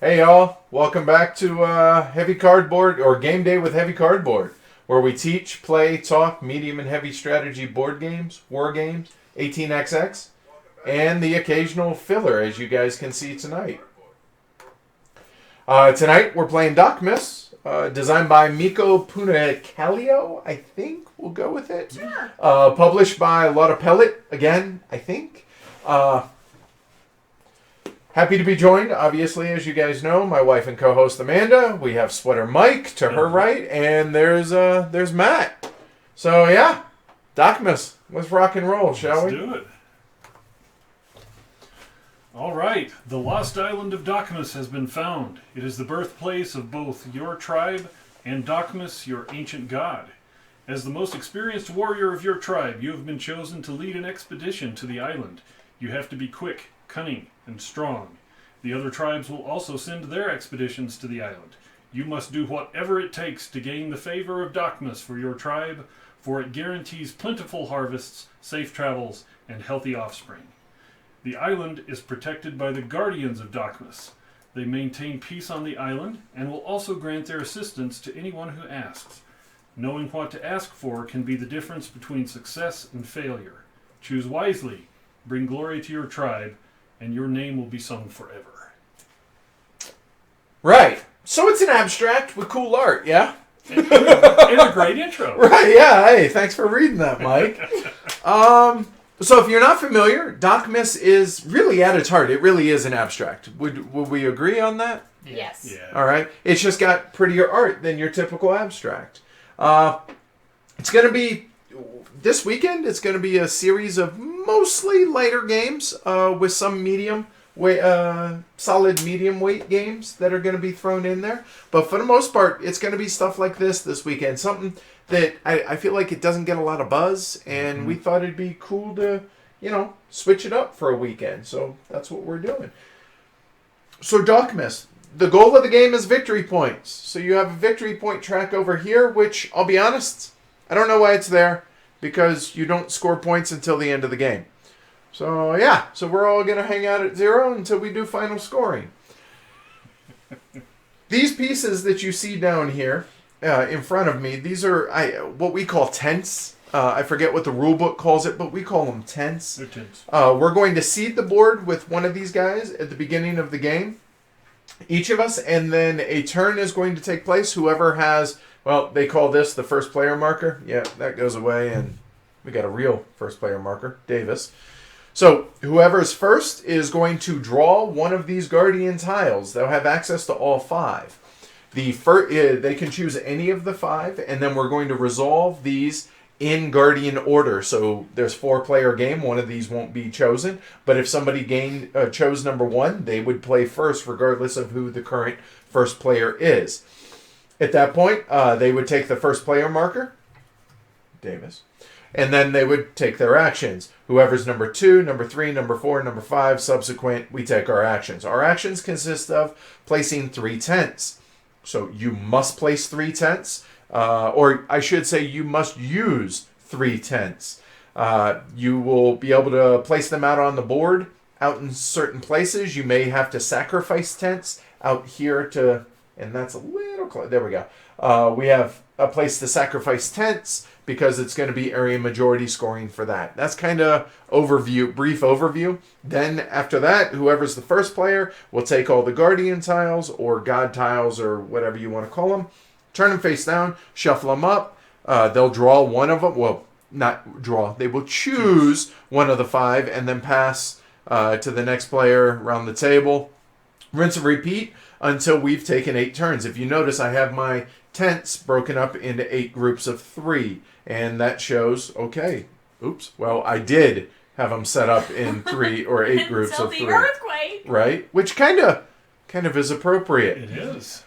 Hey y'all, welcome back to Heavy Cardboard, or Game Day with Heavy Cardboard, where we teach, play, talk medium and heavy strategy board games, war games, 18xx, and the occasional filler, as you guys can see tonight. Tonight we're playing Dokmus, designed by Mikko Punakallio, I think we'll go with it. Yeah. Published by Lotta Pellet, again, I think. Happy to be joined, obviously, as you guys know, my wife and co-host Amanda. We have Sweater Mike to her right, and there's Matt. So yeah, Dokmus, let's rock and roll, shall we? Let's do it. All right, the lost island of Dokmus has been found. It is the birthplace of both your tribe and Dokmus, your ancient god. As the most experienced warrior of your tribe, you have been chosen to lead an expedition to the island. You have to be quick, cunning, and strong. The other tribes will also send their expeditions to the island. You must do whatever it takes to gain the favor of Dokmus for your tribe, for it guarantees plentiful harvests, safe travels, and healthy offspring. The island is protected by the guardians of Dokmus. They maintain peace on the island and will also grant their assistance to anyone who asks. Knowing what to ask for can be the difference between success and failure. Choose wisely, bring glory to your tribe, and your name will be sung forever. Right. So it's an abstract with cool art, yeah? And a great intro. Right, yeah. Hey, thanks for reading that, Mike. So if you're not familiar, Dokmus is really at its heart, it really is an abstract. Would we agree on that? Yes. Yeah. All right. It's just got prettier art than your typical abstract. It's going to be, this weekend, it's going to be a series of mostly lighter games with some solid medium weight games that are going to be thrown in there. But for the most part, it's going to be stuff like this weekend. Something that I feel like it doesn't get a lot of buzz, and we thought it'd be cool to, switch it up for a weekend. So that's what we're doing. So Dokmus, the goal of the game is victory points. So you have a victory point track over here, which, I'll be honest, I don't know why it's there, because you don't score points until the end of the game. So yeah, so we're all going to hang out at 0 until we do final scoring. These pieces that you see down here in front of me, these are what we call tents. I forget what the rule book calls it, but we call them tents. They're tents. We're going to seed the board with one of these guys at the beginning of the game, each of us, and then a turn is going to take place. Whoever has, well, they call this the first player marker. Yeah, that goes away, and we got a real first player marker, Davis. So whoever's first is going to draw one of these guardian tiles. They'll have access to all 5. They can choose any of the 5, and then we're going to resolve these in guardian order. So there's 4-player game. One of these won't be chosen, but if somebody chose number 1, they would play first, regardless of who the current first player is. At that point, they would take the first player marker, Davis, and then they would take their actions. Whoever's number 2, number 3, number 4, number 5, subsequent, we take our actions. Our actions consist of placing 3 tents. So you must place 3 tents, or I should say you must use 3 tents. You will be able to place them out on the board, out in certain places. You may have to sacrifice tents out here to, and that's a little close. There we go. We have a place to sacrifice tents because it's going to be area majority scoring for that. That's kind of brief overview. Then after that, whoever's the first player will take all the guardian tiles or god tiles or whatever you want to call them, turn them face down, shuffle them up. They'll draw one of them. Well, not draw. They will choose one of the 5 and then pass to the next player around the table. Rinse and repeat until we've taken 8 turns. If you notice, I have my tents broken up into 8 groups of 3. And that shows, okay, well, I did have them set up in 3 or 8 groups of 3. Until the earthquake. Right? Which kind of is appropriate. It is.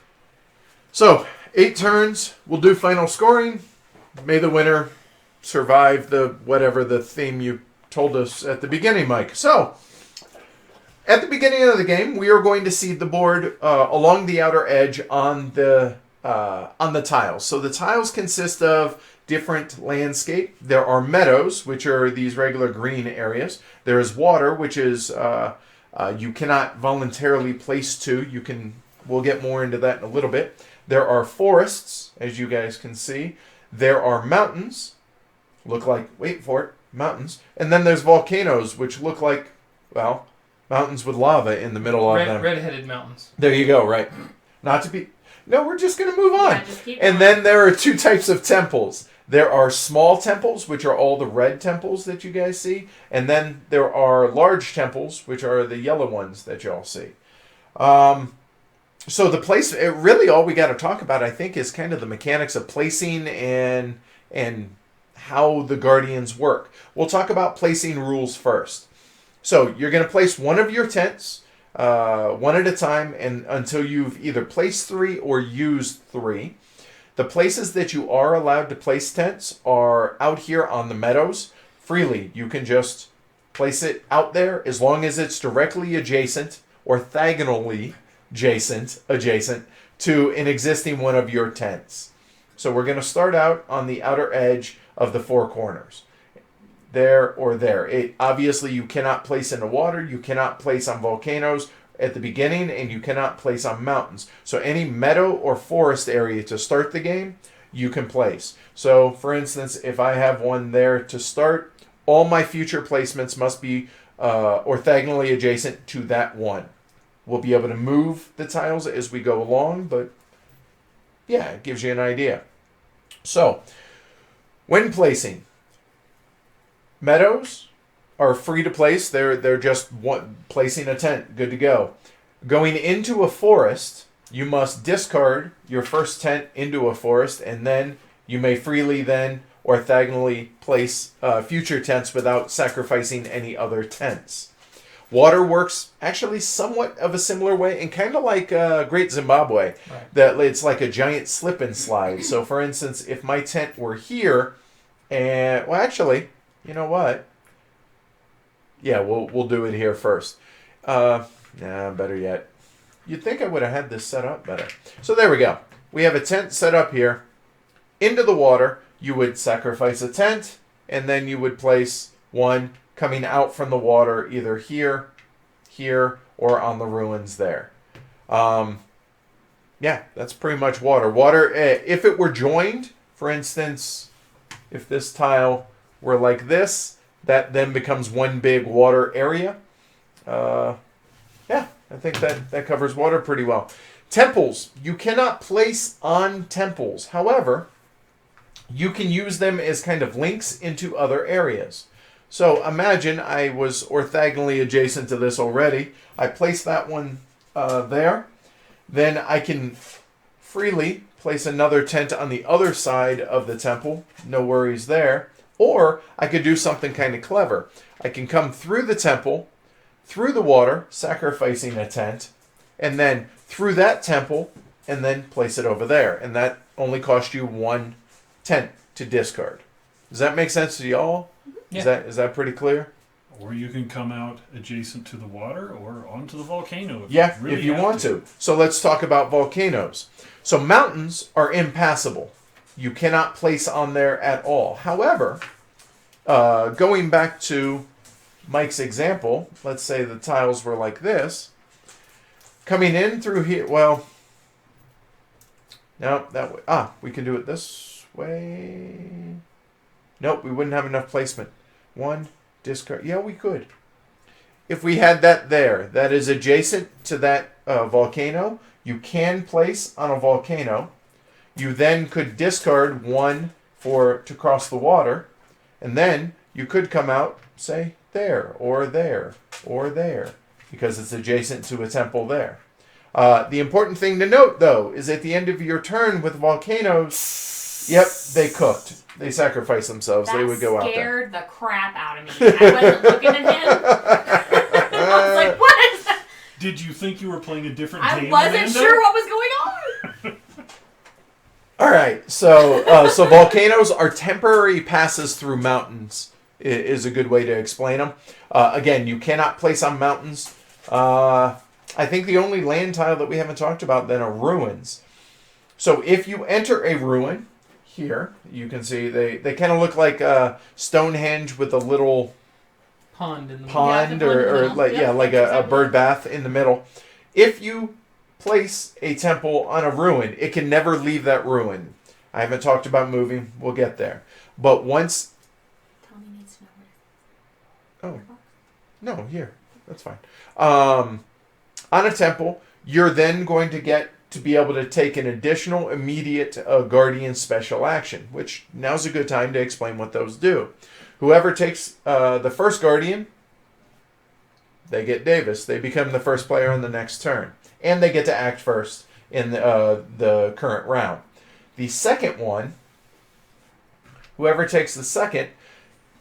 So, 8 turns. We'll do final scoring. May the winner survive whatever the theme you told us at the beginning, Mike. So, at the beginning of the game, we are going to seed the board along the outer edge on the tiles. So the tiles consist of different landscape. There are meadows, which are these regular green areas. There is water, which is you cannot voluntarily place to. You can We'll get more into that in a little bit. There are forests, as you guys can see. There are mountains. Look like, wait for it, mountains. And then there's volcanoes, which look like, well, mountains with lava in the middle of them. Red-headed mountains. There you go, right. Not to be... No, we're just going to move on. Yeah, just keep and going. then there are two types of temples. There are small temples, which are all the red temples that you guys see. And then there are large temples, which are the yellow ones that you all see. So the place, really all we got to talk about, I think, is kind of the mechanics of placing and how the Guardians work. We'll talk about placing rules first. So you're going to place one of your tents, one at a time, and until you've either placed 3 or used 3. The places that you are allowed to place tents are out here on the meadows freely. You can just place it out there as long as it's directly adjacent, orthogonally adjacent to an existing one of your tents. So we're going to start out on the outer edge of the 4 corners. There or there. Obviously, you cannot place in the water. You cannot place on volcanoes at the beginning, and you cannot place on mountains. So any meadow or forest area to start the game, you can place. So, for instance, if I have one there to start, all my future placements must be orthogonally adjacent to that one. We'll be able to move the tiles as we go along, but yeah, it gives you an idea. So, when placing, meadows are free to place. They're just placing a tent, good to go. Going into a forest, you must discard your first tent into a forest, and then you may freely then orthogonally place future tents without sacrificing any other tents. Water works actually somewhat of a similar way, and kind of like Great Zimbabwe, Right. that it's like a giant slip and slide. So, for instance, if my tent were here, and well, actually, you know what? Yeah, we'll do it here first. Better yet. You'd think I would have had this set up better. So there we go. We have a tent set up here. Into the water, you would sacrifice a tent, and then you would place one coming out from the water either here, or on the ruins there. Yeah, that's pretty much water. Water, if it were joined, for instance, if this tile were like this, that then becomes one big water area. Yeah, I think that covers water pretty well. Temples. You cannot place on temples. However, you can use them as kind of links into other areas. So imagine I was orthogonally adjacent to this already. I place that one there. Then I can freely place another tent on the other side of the temple. No worries there. Or I could do something kind of clever. I can come through the temple, through the water, sacrificing a tent, and then through that temple, and then place it over there. And that only cost you 1 tent to discard. Does that make sense to y'all? Yeah. Is that pretty clear? Or you can come out adjacent to the water or onto the volcano. Yeah, really if you have want to. So let's talk about volcanoes. So mountains are impassable. You cannot place on there at all. However, going back to Mike's example, let's say the tiles were like this. Coming in through here, well, no, that way. We can do it this way. Nope, we wouldn't have enough placement. 1, discard. Yeah, we could. If we had that there, that is adjacent to that volcano, you can place on a volcano. You then could discard 1 to cross the water, and then you could come out, say, there, or there, or there, because it's adjacent to a temple there. The important thing to note, though, is at the end of your turn with volcanoes, yep, they cooked. They sacrificed themselves. That they would go out there. scared the crap out of me. I wasn't looking at him. I was like, what is that? Did you think you were playing a different I game? wasn't Amanda? sure what was going on. All right, so volcanoes are temporary passes through mountains. Is a good way to explain them. Again, you cannot place on mountains. I think the only land tile that we haven't talked about then are ruins. So if you enter a ruin here, you can see they kind of look like Stonehenge with a little Pond in the pond Yeah, the pond in the or middle. like Yep, like that's a exactly bird it. bath in the middle. If you place a temple on a ruin, it can never leave that ruin. I haven't talked about moving. We'll get there. But once... Tommy needs to know where. Oh. No, here. That's fine. On a temple, you're then going to get to be able to take an additional immediate guardian special action, which now's a good time to explain what those do. Whoever takes the first guardian, they get Davis. They become the first player on the next turn. And they get to act first in the current round. The second one, whoever takes the second,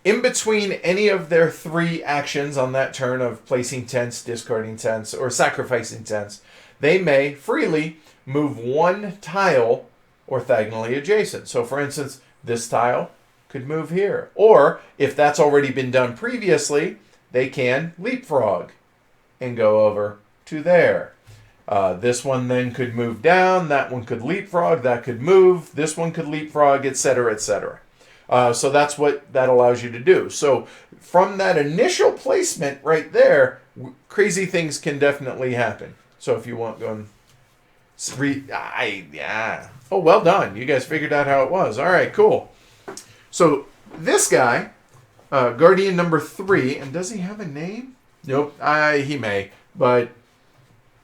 in between any of their 3 actions on that turn of placing tents, discarding tents, or sacrificing tents, they may freely move 1 tile orthogonally adjacent. So, for instance, this tile could move here. Or, if that's already been done previously, they can leapfrog and go over to there. This one then could move down, that one could leapfrog, that could move, this one could leapfrog, etc., etc. So that's what that allows you to do. So from that initial placement right there, crazy things can definitely happen. So if you want going... yeah. Oh, well done. You guys figured out how it was. All right, cool. So this guy, Guardian number 3, and does he have a name? Nope, he may, but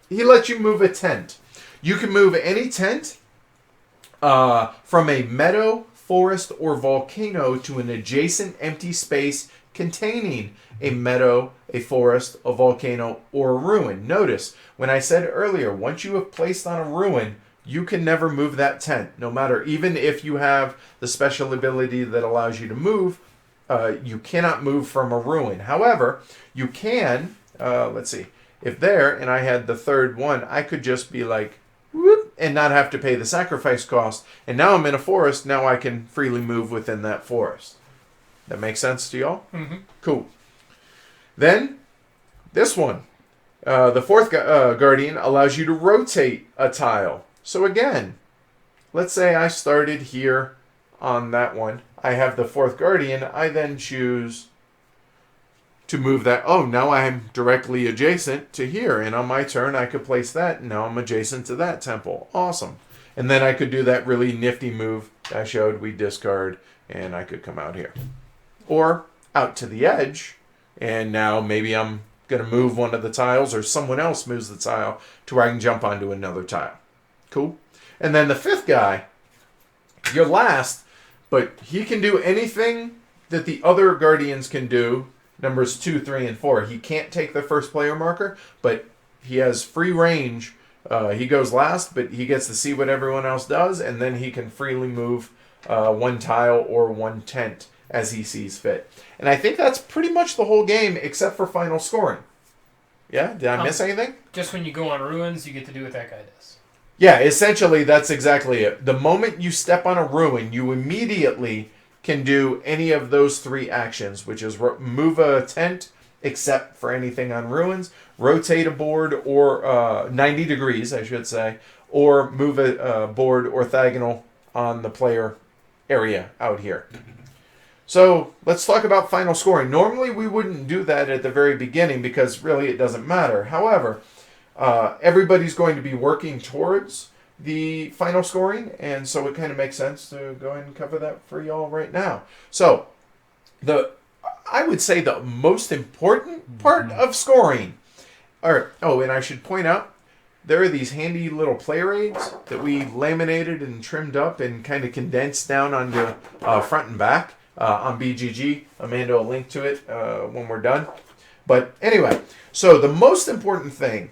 he lets you move a tent. You can move any tent from a meadow, forest, or volcano to an adjacent empty space containing a meadow, a forest, a volcano, or a ruin. Notice, when I said earlier, once you have placed on a ruin, you can never move that tent. No matter, even if you have the special ability that allows you to move, you cannot move from a ruin. However, you can, let's see, if there, and I had the third one, I could just be like, whoop, and not have to pay the sacrifice cost. And now I'm in a forest, now I can freely move within that forest. That makes sense to y'all? Mm-hmm. Cool. Then, this one. The fourth Guardian allows you to rotate a tile. So again, let's say I started here on that one. I have the fourth Guardian. I then choose to move that. Oh, now I'm directly adjacent to here. And on my turn, I could place that. And now I'm adjacent to that temple. Awesome. And then I could do that really nifty move I showed. We discard, and I could come out here. Or out to the edge. And now maybe I'm going to move one of the tiles, or someone else moves the tile to where I can jump onto another tile. Cool. And then the fifth guy, you're last, but he can do anything that the other Guardians can do, numbers 2, 3, and 4. He can't take the first player marker, but he has free range. He goes last, but he gets to see what everyone else does, and then he can freely move 1 tile or 1 tent as he sees fit. And I think that's pretty much the whole game, except for final scoring. Yeah? Did I miss anything? Just when you go on ruins, you get to do what that guy does. Yeah, essentially that's exactly it. The moment you step on a ruin, you immediately can do any of those 3 actions, which is move a tent, except for anything on ruins, rotate a board, or 90 degrees, I should say, or move a board orthogonal on the player area out here. So let's talk about final scoring. Normally we wouldn't do that at the very beginning because really it doesn't matter. However, everybody's going to be working towards the final scoring, and so it kind of makes sense to go ahead and cover that for y'all right now. So, I would say the most important part of scoring and I should point out, there are these handy little player aids that we laminated and trimmed up and kind of condensed down onto front and back on BGG. Amanda will link to it when we're done. But anyway, so the most important thing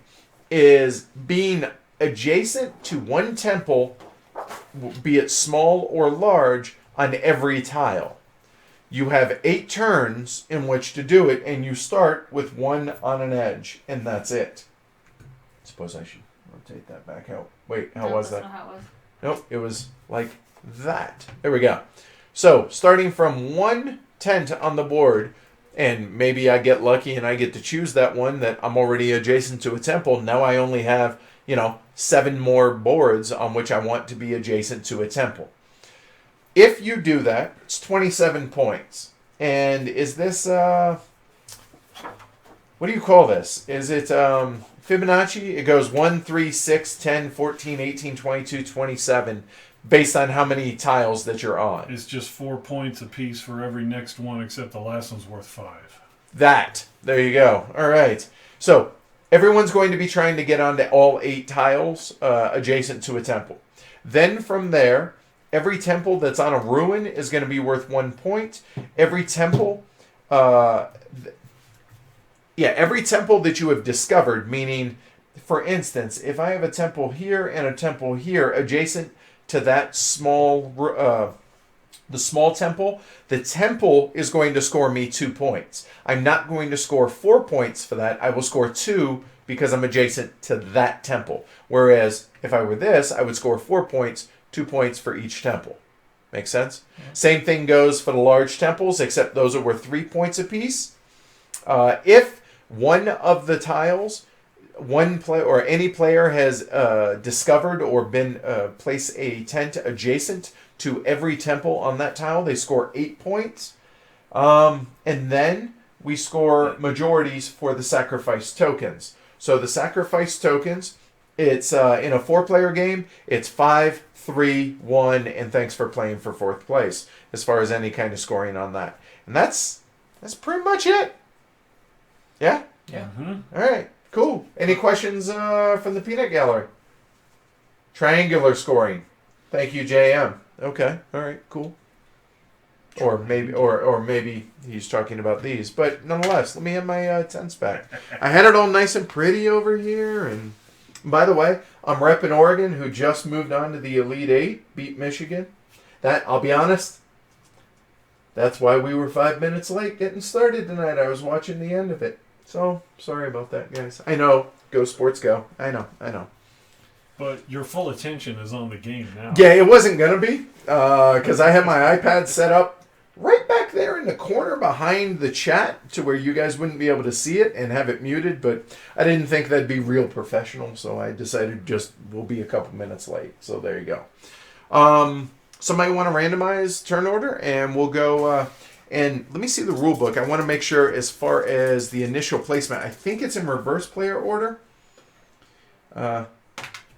is being adjacent to 1 temple, be it small or large, on every tile. You have 8 turns in which to do it, and you start with 1 on an edge, and that's it. I suppose I should rotate that back out. Wait, how was that? That's not how it was. Nope, it was like that. There we go. So, starting from 1 tent on the board, and maybe I get lucky and I get to choose that one that I'm already adjacent to a temple. Now I only have, 7 more boards on which I want to be adjacent to a temple. If you do that, it's 27 points. And is this, what do you call this? Is it Fibonacci, it goes 1, 3, 6, 10, 14, 18, 22, 27, based on how many tiles that you're on. It's just 4 points apiece for every next one, except the last one's worth 5. There you go. All right. So everyone's going to be trying to get onto all 8 tiles adjacent to a temple. Then from there, every temple that's on a ruin is going to be worth 1 point. Every temple, every temple that you have discovered, meaning, for instance, if I have a temple here and a temple here adjacent to that the small temple, the temple is going to score me 2 points. I'm not going to score 4 points for that. I will score 2 because I'm adjacent to that temple. Whereas if I were this, I would score 4 points, 2 points for each temple. Make sense? Mm-hmm. Same thing goes for the large temples, except those are worth 3 points apiece. If one of the tiles, one player or any player has discovered or been place a tent adjacent to every temple on that tile, they score 8 points. And then we score majorities for the sacrifice tokens. So the sacrifice tokens, it's in a 4-player game, it's 5, 3, 1, and thanks for playing for 4th place as far as any kind of scoring on that. And that's pretty much it. Yeah? Yeah. Mm-hmm. All right. Cool. Any questions from the peanut gallery? Triangular scoring. Thank you, JM. Okay. All right. Cool. Or maybe he's talking about these, but nonetheless, let me have my tents back. I had it all nice and pretty over here, and by the way, I'm repping Oregon, who just moved on to the Elite Eight, beat Michigan. That, I'll be honest, that's why we were 5 minutes late getting started tonight. I was watching the end of it. So, sorry about that, guys. I know. Go Sports Go. I know. But your full attention is on the game now. Yeah, it wasn't going to be, because I had my iPad set up right back there in the corner behind the chat to where you guys wouldn't be able to see it and have it muted, but I didn't think that'd be real professional, so I decided we'll be a couple minutes late. So there you go. Somebody want to randomize turn order, and we'll go... and let me see the rule book. I want to make sure as far as the initial placement, I think it's in reverse player order. All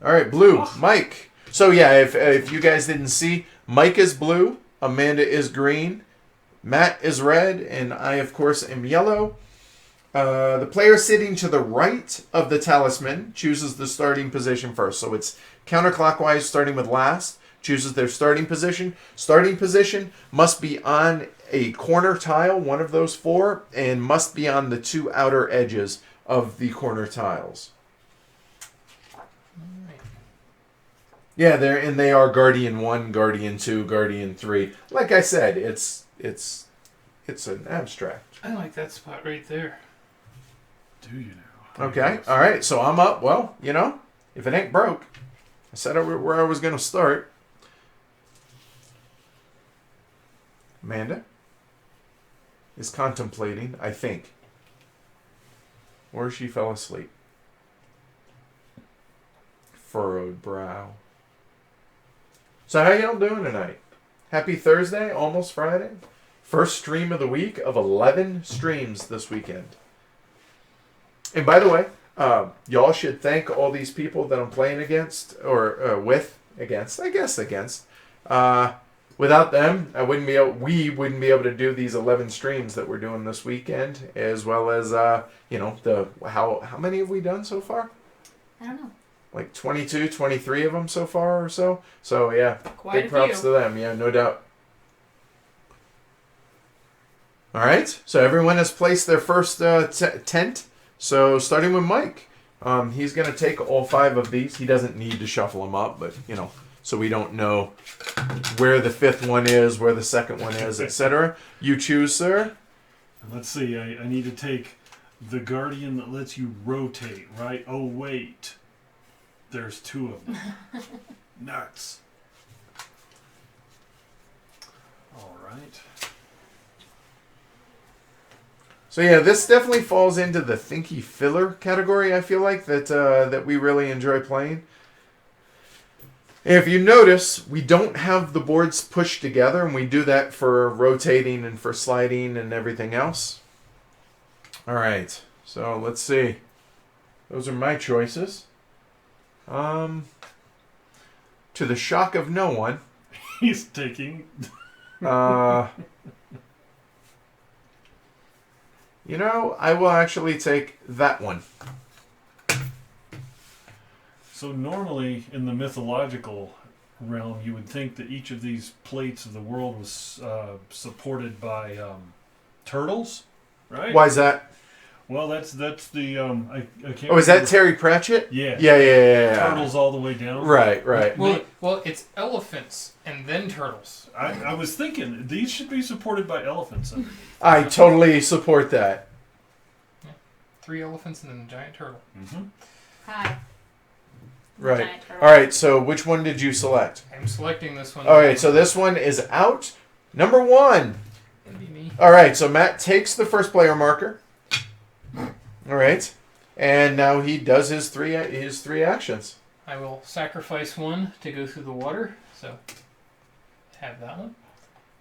right, blue, Mike. So yeah, if you guys didn't see, Mike is blue, Amanda is green, Matt is red, and I, of course, am yellow. The player sitting to the right of the talisman chooses the starting position first. So it's counterclockwise, starting with last, chooses their starting position. Starting position must be on a corner tile, one of those 4, and must be on the 2 outer edges of the corner tiles. Yeah, they are Guardian 1, Guardian 2, Guardian 3. Like I said, it's an abstract. I like that spot right there. Do you know? Okay, all right, so I'm up. Well, if it ain't broke, I said where I was going to start. Amanda is contemplating, I think. Or she fell asleep. Furrowed brow. So how y'all doing tonight? Happy Thursday, almost Friday. First stream of the week of 11 streams this weekend. And by the way, y'all should thank all these people that I'm playing against, or against. Without them, we wouldn't be able to do these 11 streams that we're doing this weekend, as well as, how many have we done so far? I don't know. Like 22, 23 of them so far or so. So, yeah, Quite big props to them. Yeah, no doubt. All right, so everyone has placed their first tent. So, starting with Mike. He's going to take all 5 of these. He doesn't need to shuffle them up, but, so we don't know where the 5th one is, where the 2nd one is, etc. You choose, sir. Let's see. I need to take the Guardian that lets you rotate, right? Oh, wait. There's 2 of them. Nuts. All right. So yeah, this definitely falls into the thinky filler category, I feel like, that we really enjoy playing. If you notice, we don't have the boards pushed together, and we do that for rotating and for sliding and everything else. All right, so let's see. Those are my choices. To the shock of no one, He's taking. I will actually take that one. So normally in the mythological realm, you would think that each of these plates of the world was supported by turtles, right? Why is that? Well, that's the I can't. Oh, is that remember. Terry Pratchett? Yeah. Yeah. Turtles all the way down. Right. Well, it's elephants and then turtles. I was thinking these should be supported by elephants underneath. I totally support that. 3 elephants and then a giant turtle. Mm-hmm. Hi. Right. Giant turtle. All right, so which one did you select? I'm selecting this one. All right, so this one is out. Number 1. It'll be me. All right, so Matt takes the first player marker. All right, and now he does his three actions. I will sacrifice 1 to go through the water. So have that one,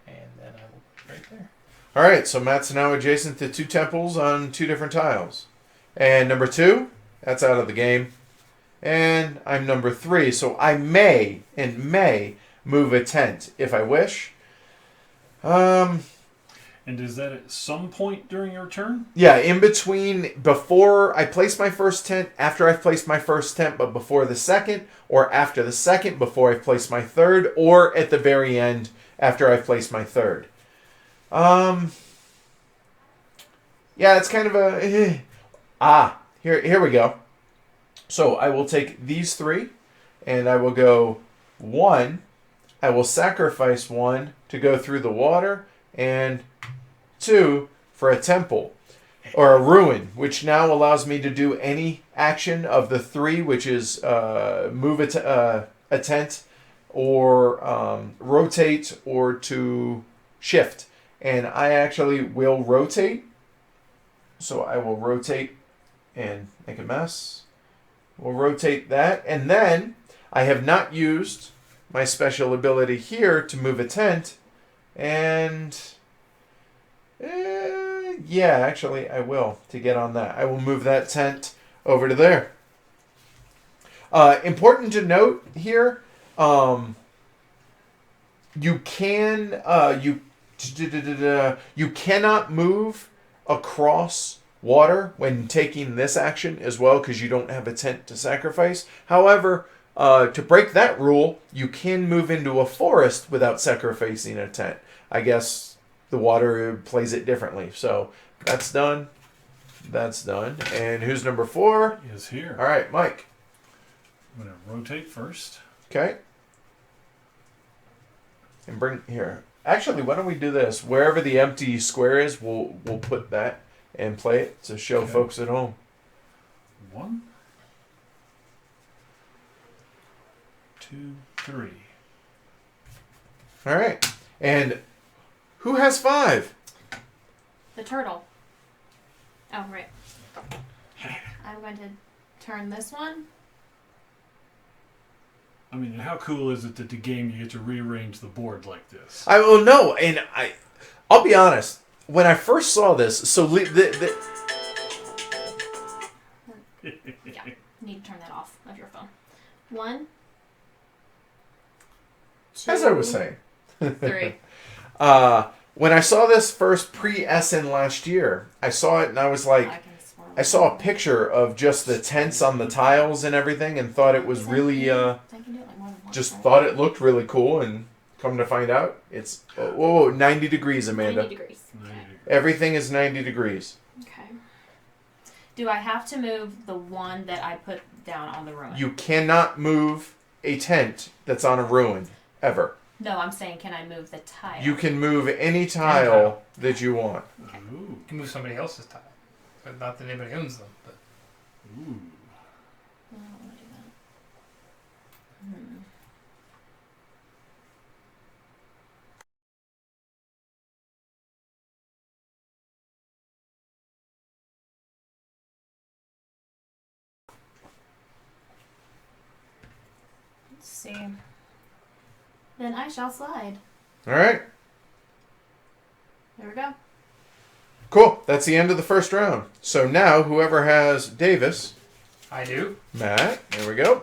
and then I will put it right there. All right, so Matt's now adjacent to 2 temples on 2 different tiles. And number 2, that's out of the game. And I'm number 3, so I may move a tent if I wish. And is that at some point during your turn? Yeah, in between, before I place my first tent, after I've placed my first tent, but before the second, or after the second, before I've placed my third, or at the very end, after I've placed my third. Yeah, it's kind of a... here we go. So I will take these 3, and I will go 1. I will sacrifice 1 to go through the water, and 2 for a temple or a ruin, which now allows me to do any action of the 3, which is move a tent, or rotate, or to shift. And I actually will rotate, so I will rotate and make a mess. We'll rotate that, and then I have not used my special ability here to move a tent, and yeah, actually I will, to get on that. I will move that tent over to there. Important to note here, you cannot move across water when taking this action as well, because you don't have a tent to sacrifice. However, to break that rule, you can move into a forest without sacrificing a tent. I guess the water plays it differently. So that's done. That's done. And who's number 4? Is here. All right, Mike. I'm going to rotate first. Okay. And bring here. Actually, why don't we do this? Wherever the empty square is, we'll put that and play it to show folks at home. 1, 2, 3. All right. And who has 5? The turtle. Oh, right. I'm going to turn this one. I mean, how cool is it that the game you get to rearrange the board like this? I will know, and I'll be honest. When I first saw this, so Yeah, need to turn that off of your phone. 1, 2, as I was saying, 3. when I saw this first pre-Essen last year, I saw it and I was like, I saw a picture of just the tents on the tiles and everything, and thought it was really, just thought it looked really cool, and come to find out, it's 90 degrees, Amanda. 90 degrees. Okay. Everything is 90 degrees. Okay. Do I have to move the one that I put down on the ruin? You cannot move a tent that's on a ruin, ever. No, I'm saying, can I move the tile? You can move any tile that you want. Okay. Ooh. You can move somebody else's tile, but not that anybody owns them. But Ooh. I don't want to do that. Let's see. Then I shall slide. All right. There we go. Cool. That's the end of the first round. So now, whoever has Davis, I do. Matt, there we go.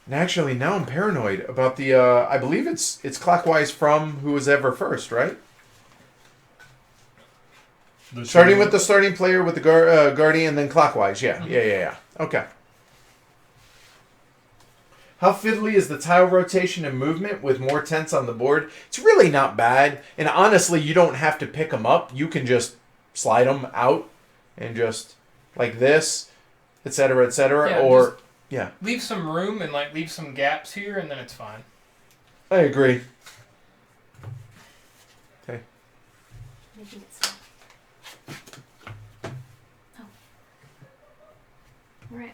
And actually, now I'm paranoid about the. I believe it's clockwise from who was ever first, right? Starting with the starting player with the guardian, then clockwise. Yeah, yeah. Okay. How fiddly is the tile rotation and movement with more tents on the board? It's really not bad. And honestly, you don't have to pick them up. You can just slide them out and just like this, etc., etc. Yeah, or, yeah. Leave some room and like leave some gaps here, and then it's fine. I agree. Okay. Maybe it's. Oh. All right.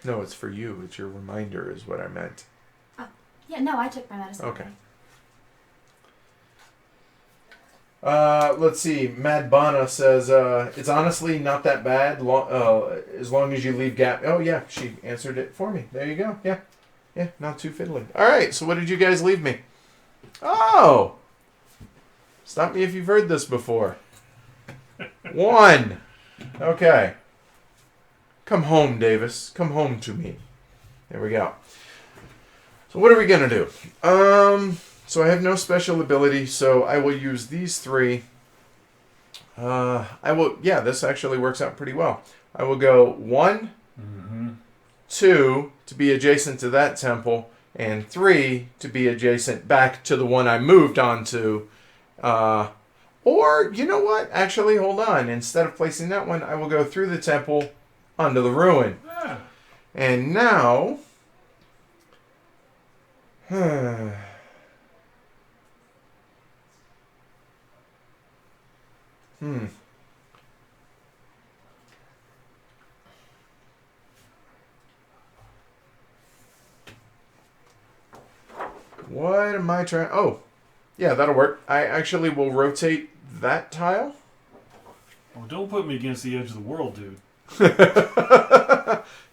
No, it's for you. It's your reminder is what I meant. Oh. Yeah, no, I took my medicine. Okay. Let's see. Mad Bana says, it's honestly not that bad as long as you leave gap. Oh, yeah. She answered it for me. There you go. Yeah. Yeah, not too fiddly. All right. So what did you guys leave me? Oh. Stop me if you've heard this before. 1. Okay. Come home, Davis. Come home to me. There we go. So what are we going to do? So I have no special ability, so I will use these 3. This actually works out pretty well. I will go 1, 2 to be adjacent to that temple, and 3 to be adjacent back to the one I moved onto. Or, you know what? Actually, hold on. Instead of placing that one, I will go through the temple onto the ruin. Ah. And now... What am I trying... Oh, yeah, that'll work. I actually will rotate that tile. Oh, don't put me against the edge of the world, dude.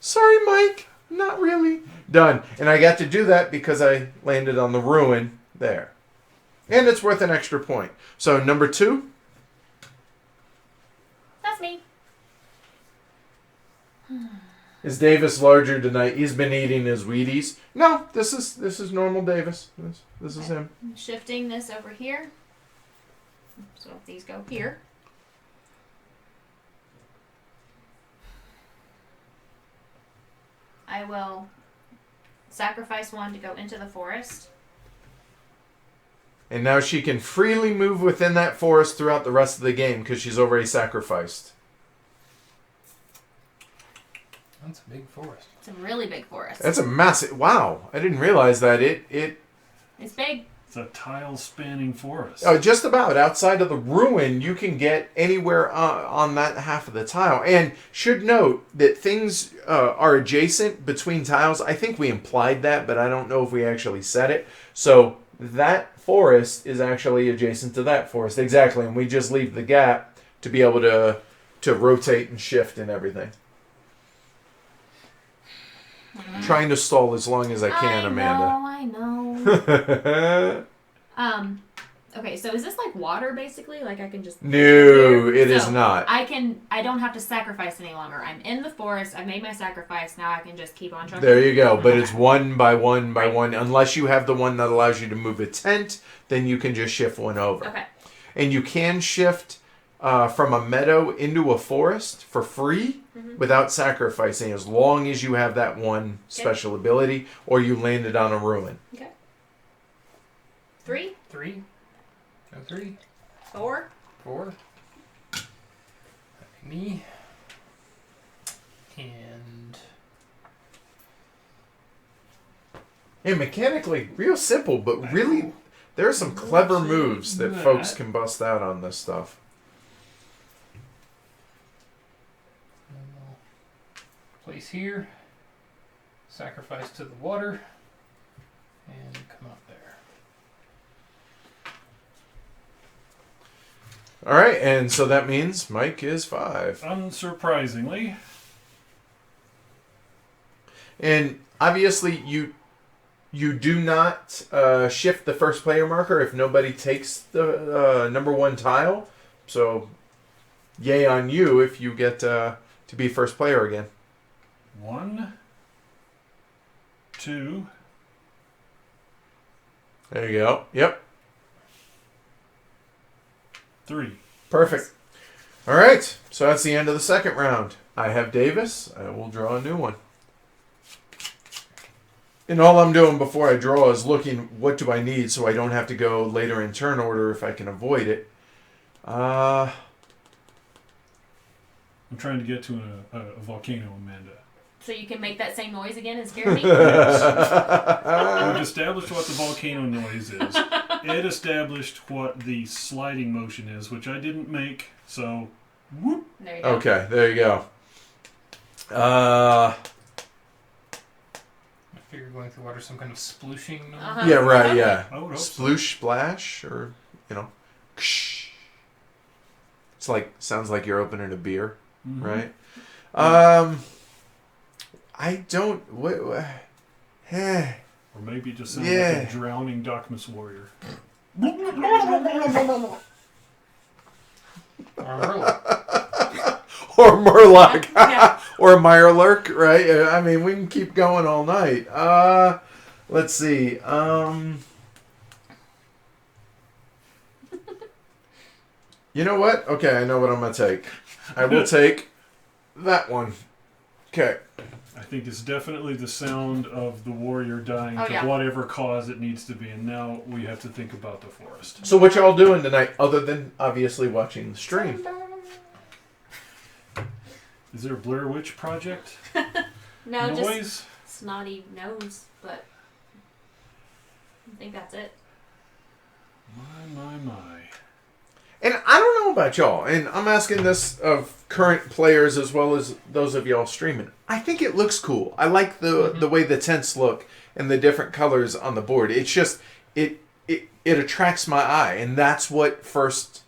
Sorry, Mike. Not really. Done. And I got to do that because I landed on the ruin there. And it's worth an extra point. So, number 2. That's me. Is Davis larger tonight? He's been eating his Wheaties. No, this is normal Davis. This is him. I'm shifting this over here. So if these go here. I will sacrifice 1 to go into the forest. And now she can freely move within that forest throughout the rest of the game because she's already sacrificed. That's a big forest. It's a really big forest. That's a massive... Wow. I didn't realize that. It's big. It's a tile-spanning forest. Oh, just about. Outside of the ruin, you can get anywhere on that half of the tile. And should note that things are adjacent between tiles. I think we implied that, but I don't know if we actually said it. So that forest is actually adjacent to that forest. Exactly. And we just leave the gap to be able to rotate and shift and everything. Trying to stall as long as I can, Amanda. I know. Okay, so is this like water basically? Like I can just... No, it is not. I don't have to sacrifice any longer. I'm in the forest. I've made my sacrifice. Now I can just keep on trucking. There you go. But it's 1 by 1 by 1. Unless you have the one that allows you to move a tent, then you can just shift 1 over. Okay. And you can shift from a meadow into a forest for free without sacrificing, as long as you have that one special ability or you landed on a ruin. Okay. 3. 3. Go 3. 4. 4. Me. And... And mechanically, real simple, but really, there are some clever moves that folks can bust out on this stuff. Place here, sacrifice to the water, and come up there. All right, and so that means Mike is 5. Unsurprisingly. And obviously, you do not shift the first player marker if nobody takes the number 1 tile. So, yay on you if you get to be first player again. 1, 2. There you go. Yep. 3. Perfect. All right. So that's the end of the second round. I have Davis. I will draw a new one. And all I'm doing before I draw is looking what do I need so I don't have to go later in turn order if I can avoid it. I'm trying to get to a volcano, Amanda. So you can make that same noise again and scare me? We've established what the volcano noise is. It established what the sliding motion is, which I didn't make, so whoop. There you go. Okay, there you go. I figure going through water is some kind of splooshing noise. Uh-huh. Yeah, right, yeah. I would hope so. Sploosh, splash, or, ksh. It's like, sounds like you're opening a beer, Mhm. right? I don't, Or maybe it just sounds Yeah. like a drowning Dokmus warrior. or Murloc, Yeah. or Mirelurk, right? I mean, we can keep going all night. Let's see. You know what? Okay, I know what I'm gonna take. I will take that one. Okay. I think it's definitely the sound of the warrior dying Oh, to yeah. whatever cause it needs to be, and now we have to think about the forest. So what y'all doing tonight, other than obviously watching the stream? Is there a Blair Witch Project No, just noise? snotty nose, but I think that's it. My. And I don't know about y'all, and I'm asking this of current players as well as those of y'all streaming. I think it looks cool. I like the way the tents look and the different colors on the board. It's just it attracts my eye, and that's what first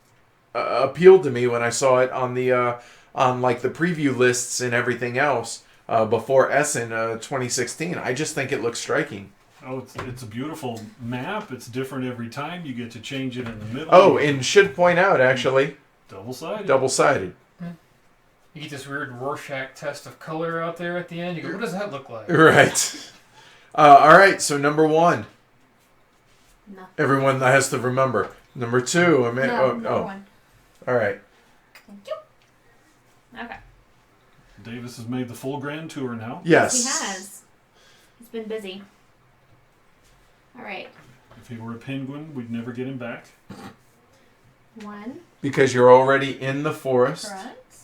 appealed to me when I saw it on the on like the preview lists and everything else before Essen 2016. I just think it looks striking. Oh, it's a beautiful map. It's different every time. You get to change it in the middle. Oh, and should point out actually, Double-sided. double-sided. You get this weird Rorschach test of color out there at the end. You go, what does that look like? Right. All right, so number 1. No. Everyone has to remember. Number 2. Number one. All right. Thank you. Okay. Davis has made the full grand tour now. Yes. He has. He's been busy. All right. If he were a penguin, we'd never get him back. 1. Because you're already in the forest. Correct.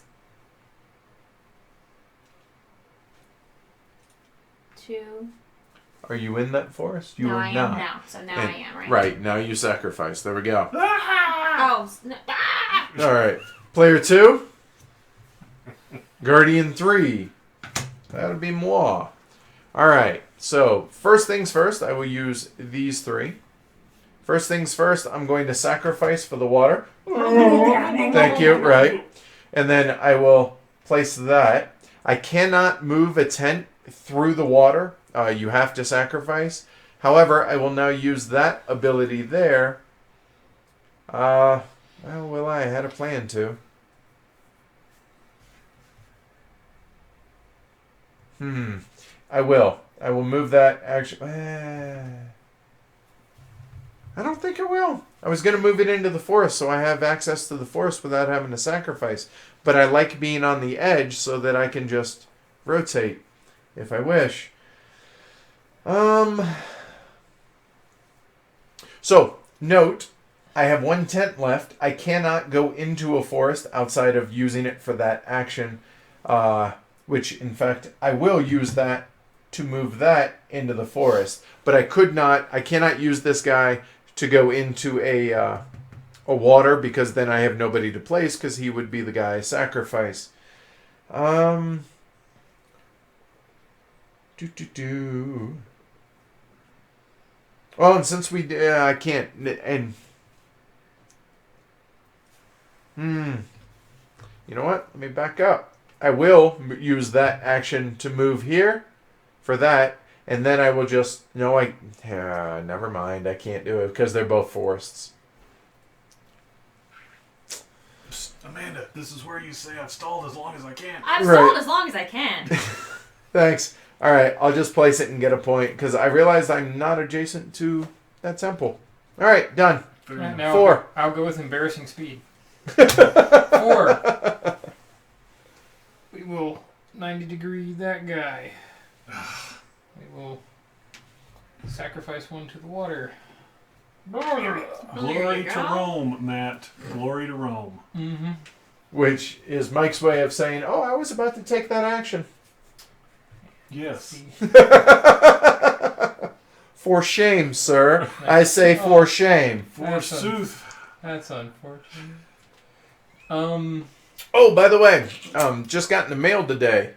2. Are you in that forest? You no, are I not. am now. So now And- I am, right? Right, now you sacrifice. There we go. Oh. No. All right. Player 2. Guardian 3. That would be moi. All right. So, first things first, I will use these 3. First things first, I'm going to sacrifice for the water. Thank you. Right. And then I will place that. I cannot move a tent through the water. You have to sacrifice. However, I will now use that ability there. Well, will I? I had a plan to. I will. I will move that actually. I don't think I will. I was going to move it into the forest so I have access to the forest without having to sacrifice. But I like being on the edge so that I can just rotate if I wish. So, note, I have 1 tent left. I cannot go into a forest outside of using it for that action, which, in fact, I will use that to move that into the forest. But I cannot use this guy to go into a water because then I have nobody to place because he would be the guy I sacrifice. Oh, and since I can't, and you know what? Let me back up. I will use that action to move here for that, and then I will just never mind. I can't do it because they're both forests. Amanda, this is where you say I've stalled as long as I can. I've Right. stalled as long as I can. Thanks. All right, I'll just place it and get a point because I realized I'm not adjacent to that temple. All right, done. Fair Right, enough. now 4. I'll go with embarrassing speed. 4. We will 90-degree that guy. We will sacrifice one to the water. Glory you to go. Rome, Matt. Glory to Rome. Mm-hmm. Which is Mike's way of saying, "Oh, I was about to take that action." Yes. For shame, sir. I say for shame. Forsooth. That's unfortunate. Oh, by the way, just got in the mail today.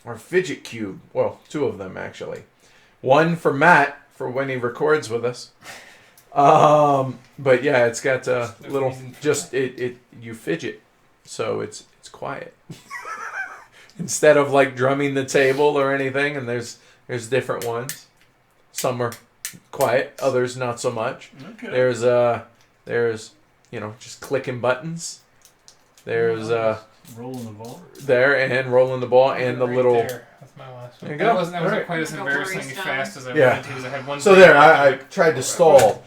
Our fidget cube. Well, 2 of them actually. One for Matt for when he records with us. But yeah, it's got a little. Just it. You fidget, so it's quiet. Instead of like drumming the table or anything, and there's different ones. Some are quiet, others not so much. Okay. There's just clicking buttons. There's Rolling the ball. there and rolling the ball and the Right little. there. That's my last one. There you go. That wasn't All right. quite as Like a embarrassing worry fast as I Yeah. wanted to because I had one. So thing there, left. I tried to stall.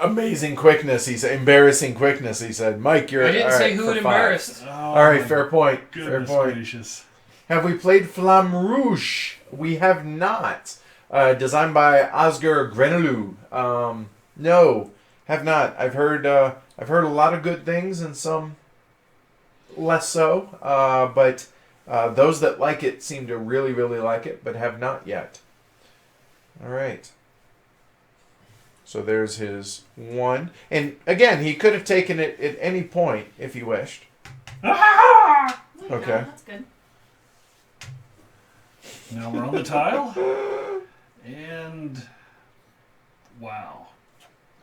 Amazing quickness. He said, embarrassing quickness. He said, Mike, you're. I didn't all say right, who for it 5. embarrassed. Oh, All right, my fair point. Fair Goodness point. gracious. Have we played Flamme Rouge? We have not. Designed by Oscar Grenelou. No, have not. I've heard a lot of good things and some less so. But those that like it seem to really, really like it, but have not yet. All right. So there's his 1. And again, he could have taken it at any point if he wished. There you go, Okay. That's good. Now we're on the tile. And wow.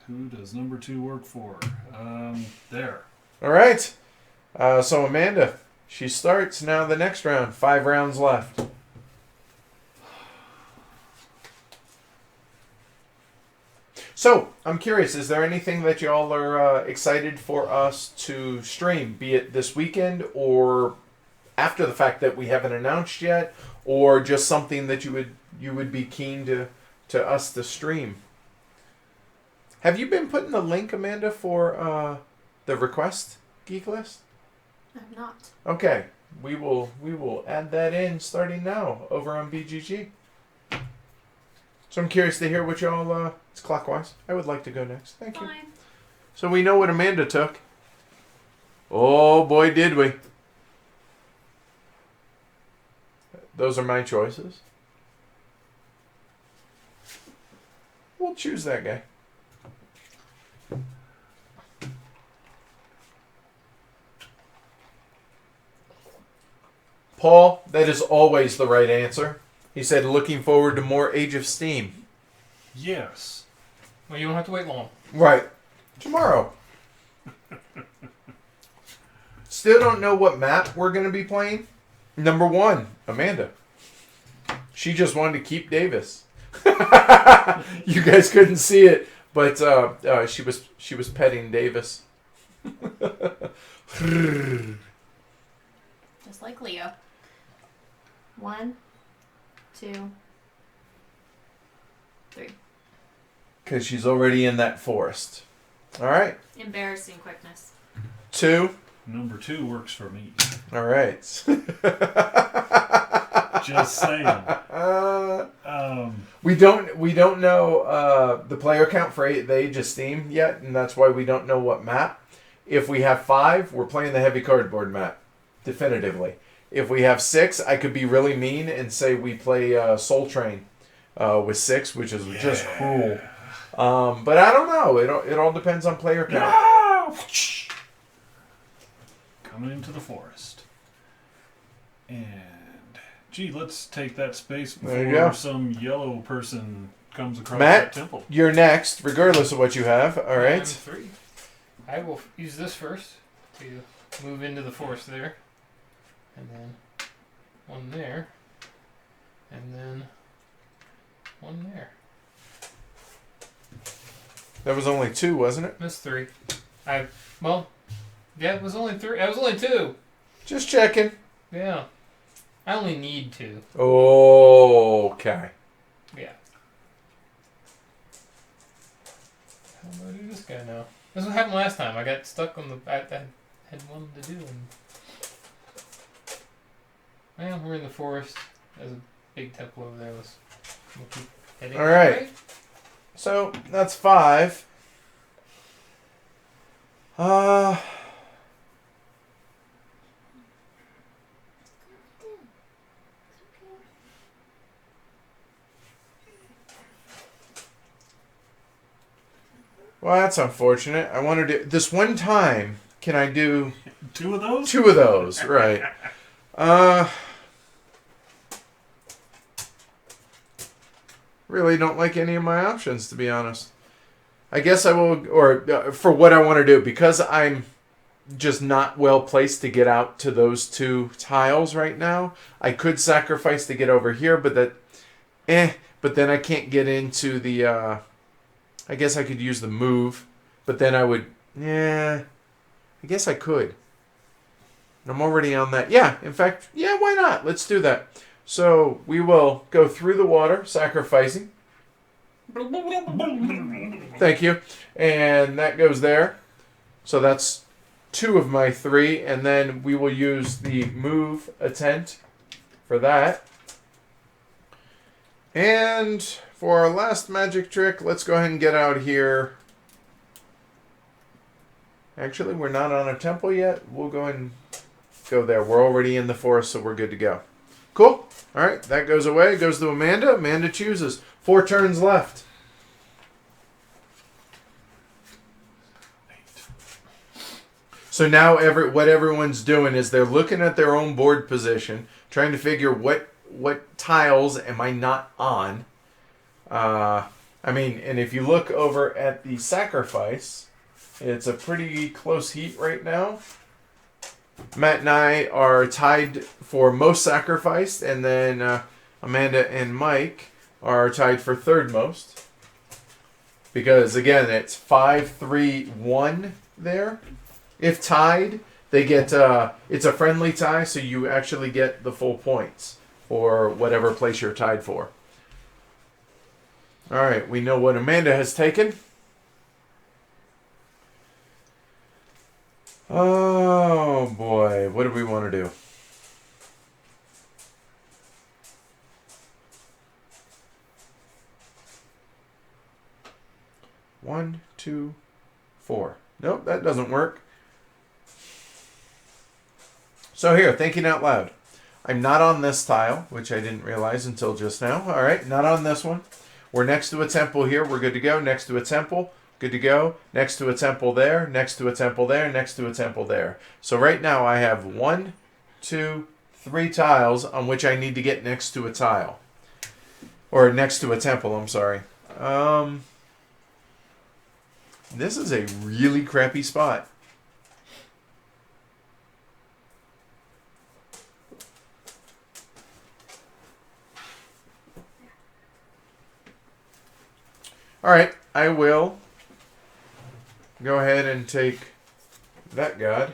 Who does number 2 work for? There. All right. So Amanda, she starts now the next round. 5 rounds left. So I'm curious, is there anything that y'all are excited for us to stream, be it this weekend or after the fact that we haven't announced yet, or just something that you would be keen to us to stream? Have you been putting the link, Amanda, for the request geek list? I'm not. Okay, we will add that in starting now over on BGG. So I'm curious to hear what y'all. It's clockwise. I would like to go next. Thank you. Fine. So we know what Amanda took. Oh boy, did we! Those are my choices. We'll choose that guy. Paul, that is always the right answer. He said, looking forward to more Age of Steam. Yes. Well, you don't have to wait long. Right. Tomorrow. Still don't know what map we're going to be playing. Number 1, Amanda. She just wanted to keep Davis. You guys couldn't see it, but she was petting Davis. Just like Leo. 1, 2, 3. Because she's already in that forest. All right. Embarrassing quickness. 2. Number 2 works for me. All right. Just saying. We don't know the player count for the Age of Steam yet, and that's why we don't know what map. If we have 5, we're playing the heavy cardboard map, definitively. If we have 6, I could be really mean and say we play Soul Train with 6, which is just cruel. But I don't know. It all depends on player count. Coming into the forest. And, gee, let's take that space There you go. before some yellow person comes across Matt, that temple. you're next, regardless of what you have. All I'm right. 3. I will use this first to move into the forest there. And then 1 there. And then 1 there. That was only 2, wasn't it? That's 3. Yeah, it was only 3. I was only 2. Just checking. Yeah. I only need 2. Okay. Yeah. How do I do this guy now? This is what happened last time. I got stuck on the... I had one to do. And... Well, we're in the forest. There's a big temple over there. We'll keep heading. All right. So, that's 5. Well, that's unfortunate. I wanted to... This one time, can I do... 2 of those? 2 of those, right. Really don't like any of my options, to be honest. I guess I will... Or, for what I want to do, because I'm just not well placed to get out to those 2 tiles right now, I could sacrifice to get over here, but that... But then I can't get into the... I guess I could use the move, but then I would... I guess I could. I'm already on that. Yeah, in fact, yeah, why not? Let's do that. So we will go through the water, sacrificing. Thank you. And that goes there. So that's 2 of my 3, and then we will use the move attempt for that. And for our last magic trick, let's go ahead and get out here. Actually, we're not on a temple yet. We'll go and go there. We're already in the forest, so we're good to go. Cool. All right, that goes away. It goes to Amanda. Amanda chooses. 4 turns left. So now what everyone's doing is they're looking at their own board position, trying to figure what tiles am I not on. I mean, and if you look over at the sacrifice, it's a pretty close heat right now. Matt and I are tied for most sacrificed, and then Amanda and Mike are tied for third most. Because, again, it's 5-3-1 there. If tied, they get... it's a friendly tie, so you actually get the full points for whatever place you're tied for. All right, we know what Amanda has taken. Oh, boy. What do we want to do? One, 2, 4. Nope, that doesn't work. So here, thinking out loud. I'm not on this tile, which I didn't realize until just now. All right, not on this one. We're next to a temple here. We're good to go. Next to a temple. Good to go. Next to a temple there. Next to a temple there. Next to a temple there. So right now I have 1, 2, 3 tiles on which I need to get next to a tile. Or next to a temple, I'm sorry. This is a really crappy spot. All right, I will go ahead and take that god.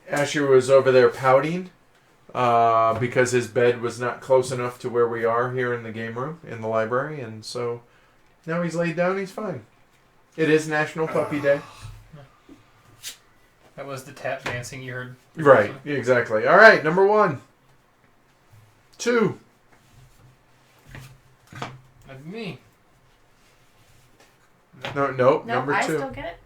Asher was over there pouting because his bed was not close enough to where we are here in the game room, in the library, and so now he's laid down, he's fine. It is National Puppy Day. That was the tap dancing you heard. Right, exactly. All right, number 1. 2. That'd be me. Nope, No, number I 2. still get it.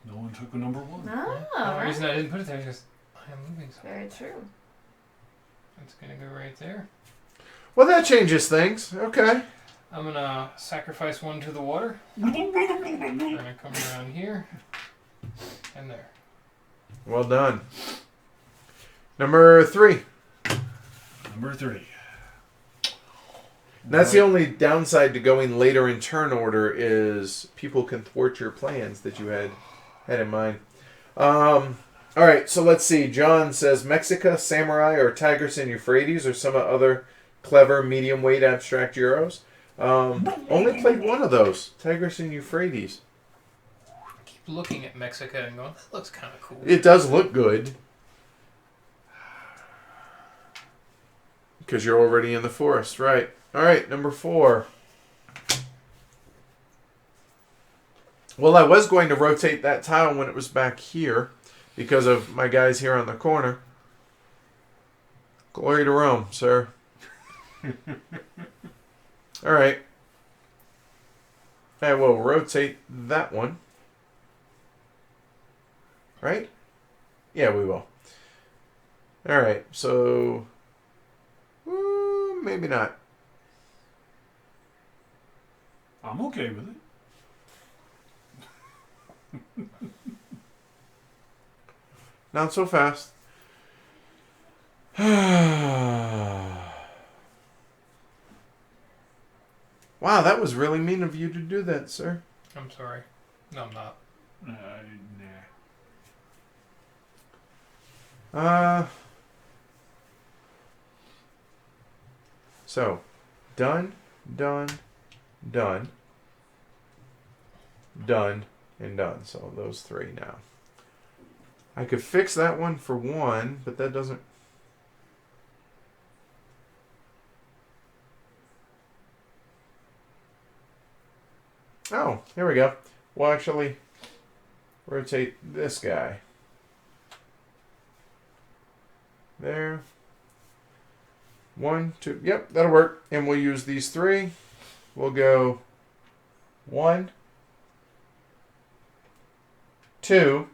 No one took a number 1. Oh, The right. reason I didn't put it there is because I am moving something. Very true. It's going to go right there. Well, that changes things. Okay. I'm going to sacrifice 1 to the water. I'm going to come around here and there. Well done. Number 3. Number 3. That's the only downside to going later in turn order is people can thwart your plans that you had in mind. All right, so let's see. John says Mexica, Samurai, or Tigris and Euphrates, or some other clever medium weight abstract Euros. Only played one of those, Tigris and Euphrates. Keep looking at Mexico and going, that looks kind of cool. It does look good. Because you're already in the forest, right. Alright, number 4. Well, I was going to rotate that tile when it was back here because of my guys here on the corner. Glory to Rome, sir. Alright. I will rotate that one. Right? Yeah, we will. Alright, so... maybe not. I'm okay with it. Not so fast. Wow, that was really mean of you to do that, sir. I'm sorry. No, I'm not. Nah. So, done, done, done, done, and done. So those 3 now. I could fix that one for 1, but that doesn't... Oh, here we go. We'll actually rotate this guy. There. 1, 2. Yep, that'll work. And we'll use these 3. We'll go 1, 2.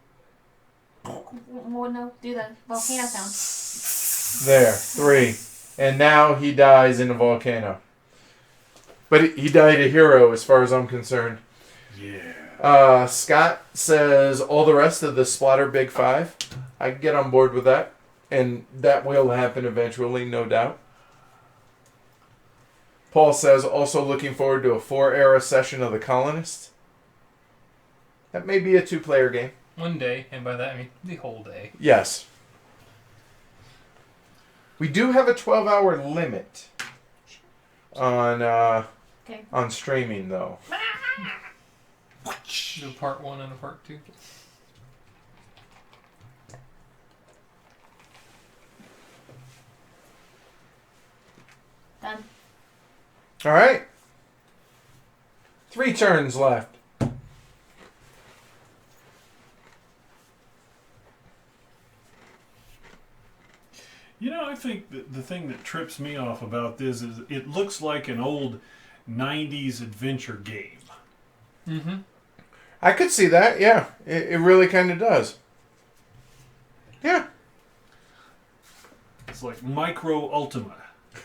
Well, no, do the volcano sound. There, 3. And now he dies in a volcano. But he died a hero as far as I'm concerned. Yeah. Scott says all the rest of the Splatter Big 5. I can get on board with that. And that will happen eventually, no doubt. Paul says also looking forward to a 4-era session of the Colonists. That may be a 2-player game. One day, and by that I mean the whole day. Yes. We do have a 12-hour limit on on streaming, though. Do a part 1 and a part 2. Done. All right. 3 turns left. You know, I think the thing that trips me off about this is it looks like an old 90s adventure game. Mm-hmm. I could see that, yeah. It really kind of does. Yeah. It's like Micro Ultima.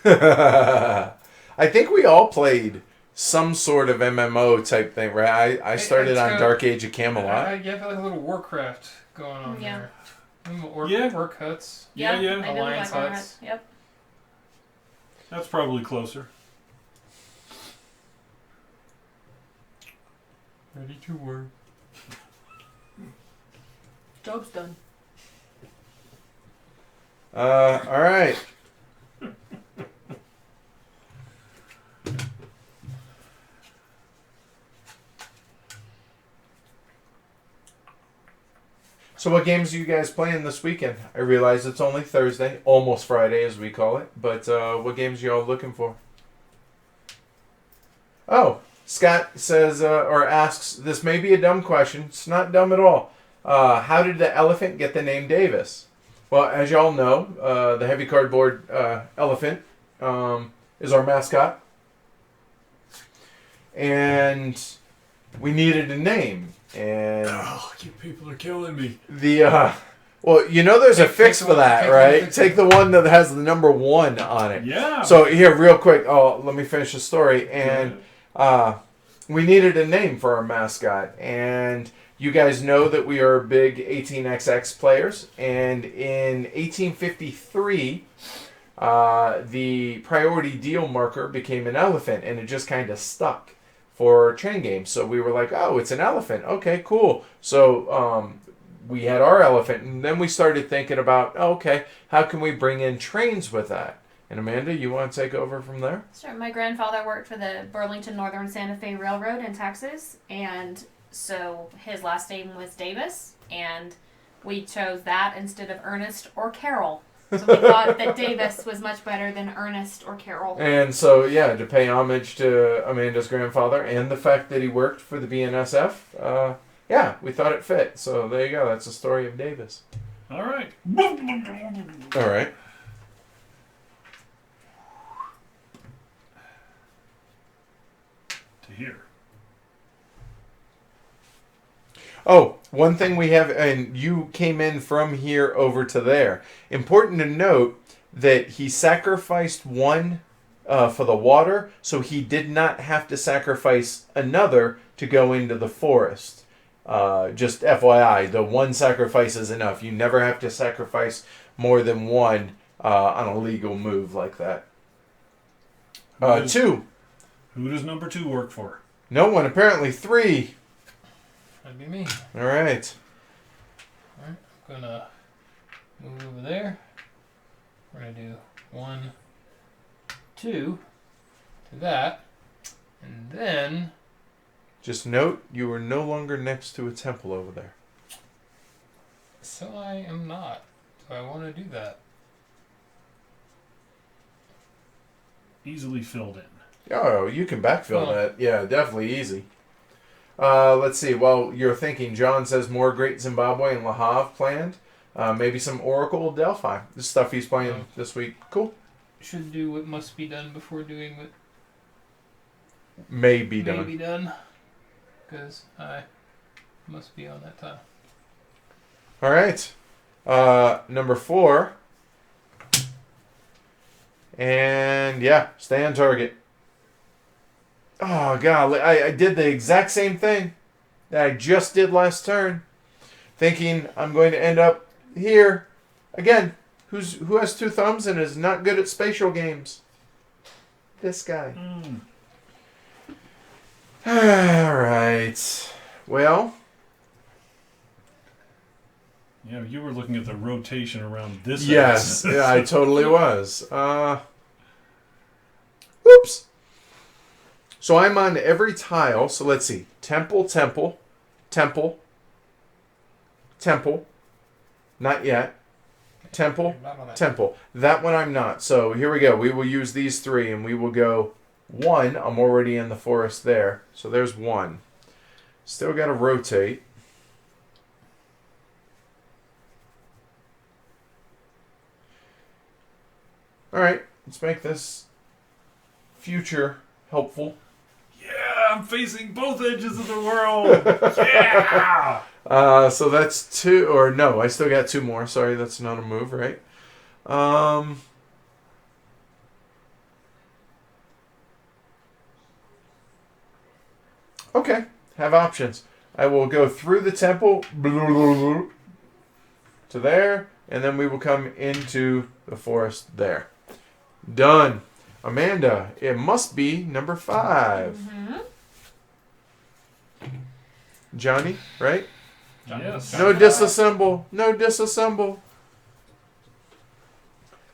I think we all played some sort of MMO type thing, right? I started It's on got- Dark Age of Camelot. You have like a little Warcraft going on Yeah. there. Yeah. Work huts. Yeah. I did Alliance like huts. Yep. That's probably closer. Ready to work. Job's done. All right. So what games are you guys playing this weekend? I realize it's only Thursday, almost Friday as we call it, but what games are y'all looking for? Oh, Scott says, or asks, this may be a dumb question. It's not dumb at all. How did the elephant get the name Davis? Well, as y'all know, the heavy cardboard elephant is our mascot. And we needed a name. And you people are killing me. well, you know there's a fix Take for the that, one- right? Take the one that has the number 1 on it. Yeah. So here, real quick, let me finish the story. And we needed a name for our mascot. And you guys know that we are big 18XX players. And in 1853, the priority deal marker became an elephant. And it just kind of stuck for train games. So we were like, oh, it's an elephant. Okay, cool. So we had our elephant. And then we started thinking about, okay, how can we bring in trains with that? And Amanda, you want to take over from there? Sure. My grandfather worked for the Burlington Northern Santa Fe Railroad in Texas, and so his last name was Davis, and we chose that instead of Ernest or Carroll. So we thought that Davis was much better than Ernest or Carroll. And so, yeah, to pay homage to Amanda's grandfather and the fact that he worked for the BNSF, yeah, we thought it fit. So there you go. That's the story of Davis. All right. All right. To here. Oh, one thing we have, and you came in from here over to there. Important to note that he sacrificed one for the water, so he did not have to sacrifice another to go into the forest. Just FYI, the one sacrifice is enough. You never have to sacrifice more than one on a legal move like that. Two. Who does number 2 work for? No one. Apparently 3. That'd be me. All right. Alright, I'm gonna move over there. We're gonna do 1, 2 to that. And then Just note, you are no longer next to a temple over there. so I am not. So I wanna do that. Easily filled in. Oh, you can backfill Oh. that. Yeah, definitely easy. Let's see. Well, you're thinking, John says more Great Zimbabwe and La Havre planned. Maybe some Oracle Delphi. This stuff he's playing this week. Cool. Should do what must be done before doing what May be may done. be done. Because I must be on that time. All right. Number 4. And yeah, stay on target. Oh, God. I did the exact same thing that I just did last turn. Thinking I'm going to end up here. Again, who has 2 thumbs and is not good at spatial games? This guy. All right. Well. Yeah, you were looking at the rotation around this. Yes, axis. yeah, I totally was. Oops. So I'm on every tile. So let's see. Temple, temple, temple, temple. Not yet. Temple, I'm not on that. temple. That one I'm not. So here we go. We will use these 3 and we will go 1. I'm already in the forest there. So there's 1. Still got to rotate. All right. Let's make this future helpful. Yeah, I'm facing both edges of the world. Yeah. So that's 2, or no, I still got 2 more. Sorry, that's not a move, right? Okay, have options. I will go through the temple to there, and then we will come into the forest there. Done. Amanda, it must be number 5. Mm-hmm. Johnny, right? Yes. No disassemble. No disassemble.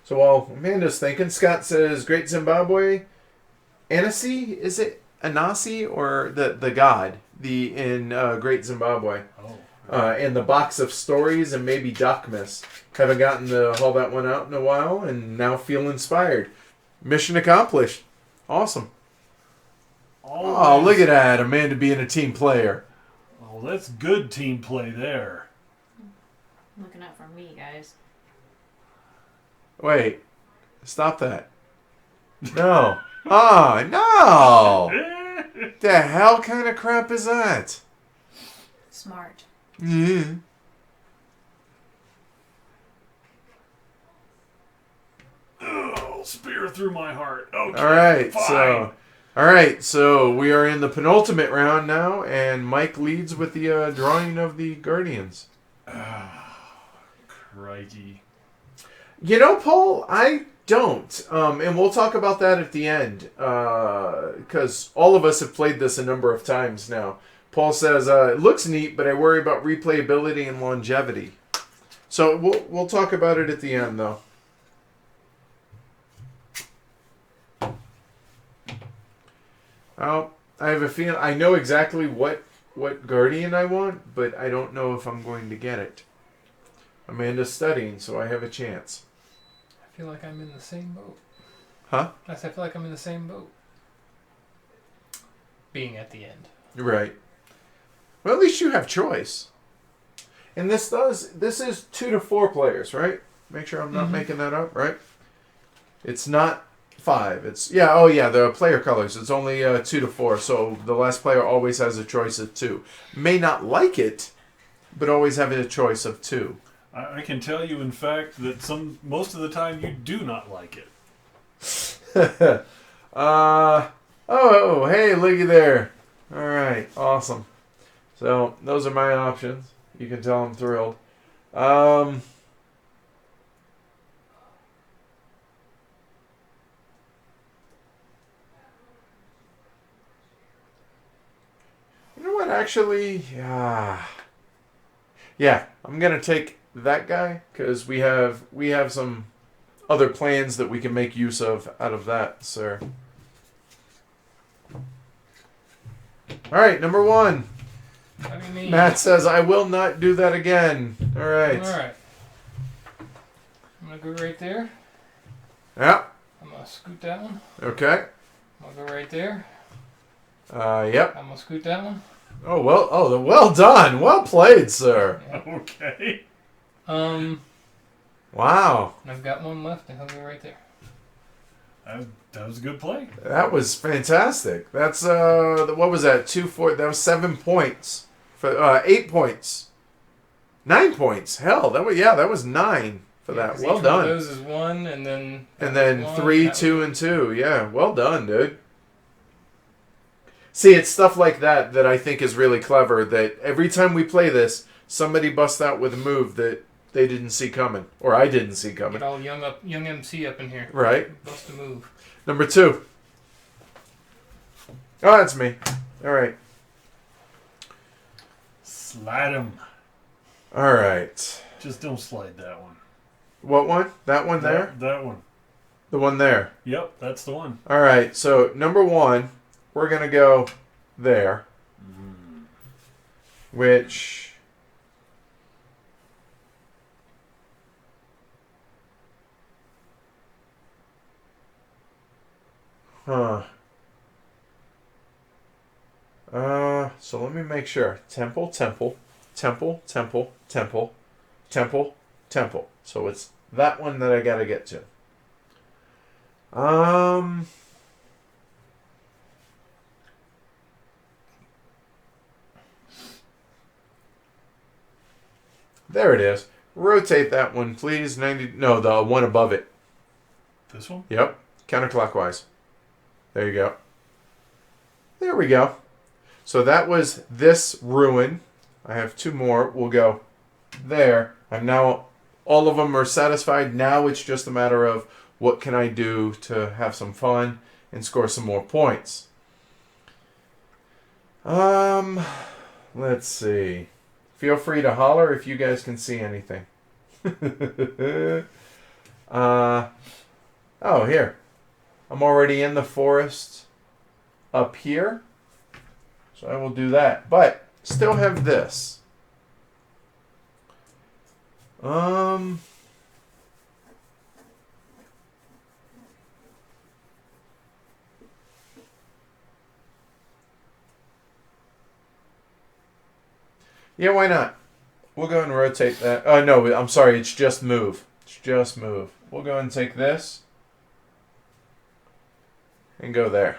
So while Amanda's thinking, Scott says Great Zimbabwe. Anasi? Is it Anasi or the god? In Great Zimbabwe. Oh. And the box of stories and maybe Dokmus. Haven't gotten to haul that one out in a while and now feel inspired. Mission accomplished. Awesome. Oh, look at that. Amanda being a team player. Oh, that's good team play there. Looking out for me, guys. Wait. Stop that. No. Oh, no. The hell kind of crap is that? Smart. Yeah. Oh, spear through my heart. Okay. All right, so we are in the penultimate round now, and Mike leads with the drawing of the Guardians. Crikey. You know, Paul, I don't. And we'll talk about that at the end, because all of us have played this a number of times now. Paul says, it looks neat, but I worry about replayability and longevity. So we'll talk about it at the end, though. Oh, I have a feeling. I know exactly what Guardian I want, but I don't know if I'm going to get it. Amanda's studying, so I have a chance. I feel like I'm in the same boat. Huh? I feel like I'm in the same boat. Being at the end. Right. Well, at least you have choice. And this is 2 to 4 players, right? Make sure I'm not making that up, right? It's not 5. The player colors. It's only 2 to 4, so the last player always has a choice of 2. May not like it, but always have a choice of 2. I can tell you, in fact, that most of the time you do not like it. Oh, hey, looky there. All right, awesome. So those are my options. You can tell I'm thrilled. You know what? Actually, yeah, I'm gonna take that guy because we have some other plans that we can make use of out of that, sir. All right, number 1. What do you mean? Matt says, I will not do that again. All right. Alright. I'm going to go right there. Yeah. I'm going to scoot that one. Okay. I'm going to go right there. Yep. I'm going to scoot that one. Oh, well done. Well played, sir. Yeah. Okay. Wow. And I've got one left, and he'll go right there. That was a good play. That was fantastic. That's, what was that? 2, 4, that was 7 points. For 8 points. 9 points. Hell, that was 9 for that. 'Cause Well each done. one of those is 1, and then... And then one, 3, 2, and 2. Yeah, well done, dude. See, it's stuff like that I think is really clever, that every time we play this, somebody busts out with a move that they didn't see coming. Or I didn't see coming. Get all young MC up in here. Right. Bust a move. Number 2. Oh, that's me. All right. Slide him. All right. Just don't slide that one. What one? That one there? That one. The one there. Yep, that's the one. All right. So, number 1, we're going to go there. Which... Huh. So let me make sure. Temple, temple, temple, temple, temple, temple, temple. So it's that one that I gotta get to. There it is. Rotate that one, please. 90. No, the one above it. This one? Yep. Counterclockwise. There you go. There we go. So that was this ruin. I have 2 more. We'll go there. I'm now, all of them are satisfied. Now it's just a matter of what can I do to have some fun and score some more points. Let's see. Feel free to holler if you guys can see anything. Oh, here. I'm already in the forest up here. So I will do that. But still have this. Yeah, why not? We'll go and rotate that. Oh, no, I'm sorry. It's just move. It's just move. We'll go and take this. And go there.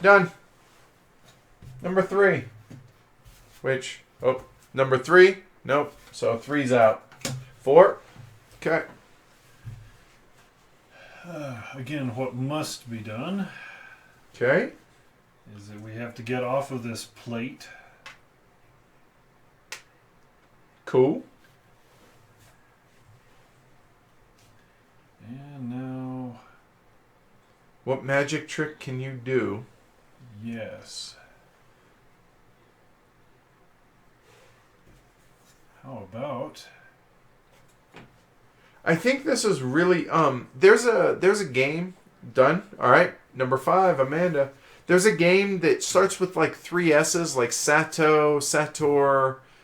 Done. Number 3. Which, number 3. Nope. So 3's out. 4. Okay. Again, what must be done Okay. is that we have to get off of this plate. Cool. And now, What magic trick can you do? yes. How about... I think this is really there's a game done. All right, number 5, Amanda. There's a game that starts with like 3 S's, like Sator,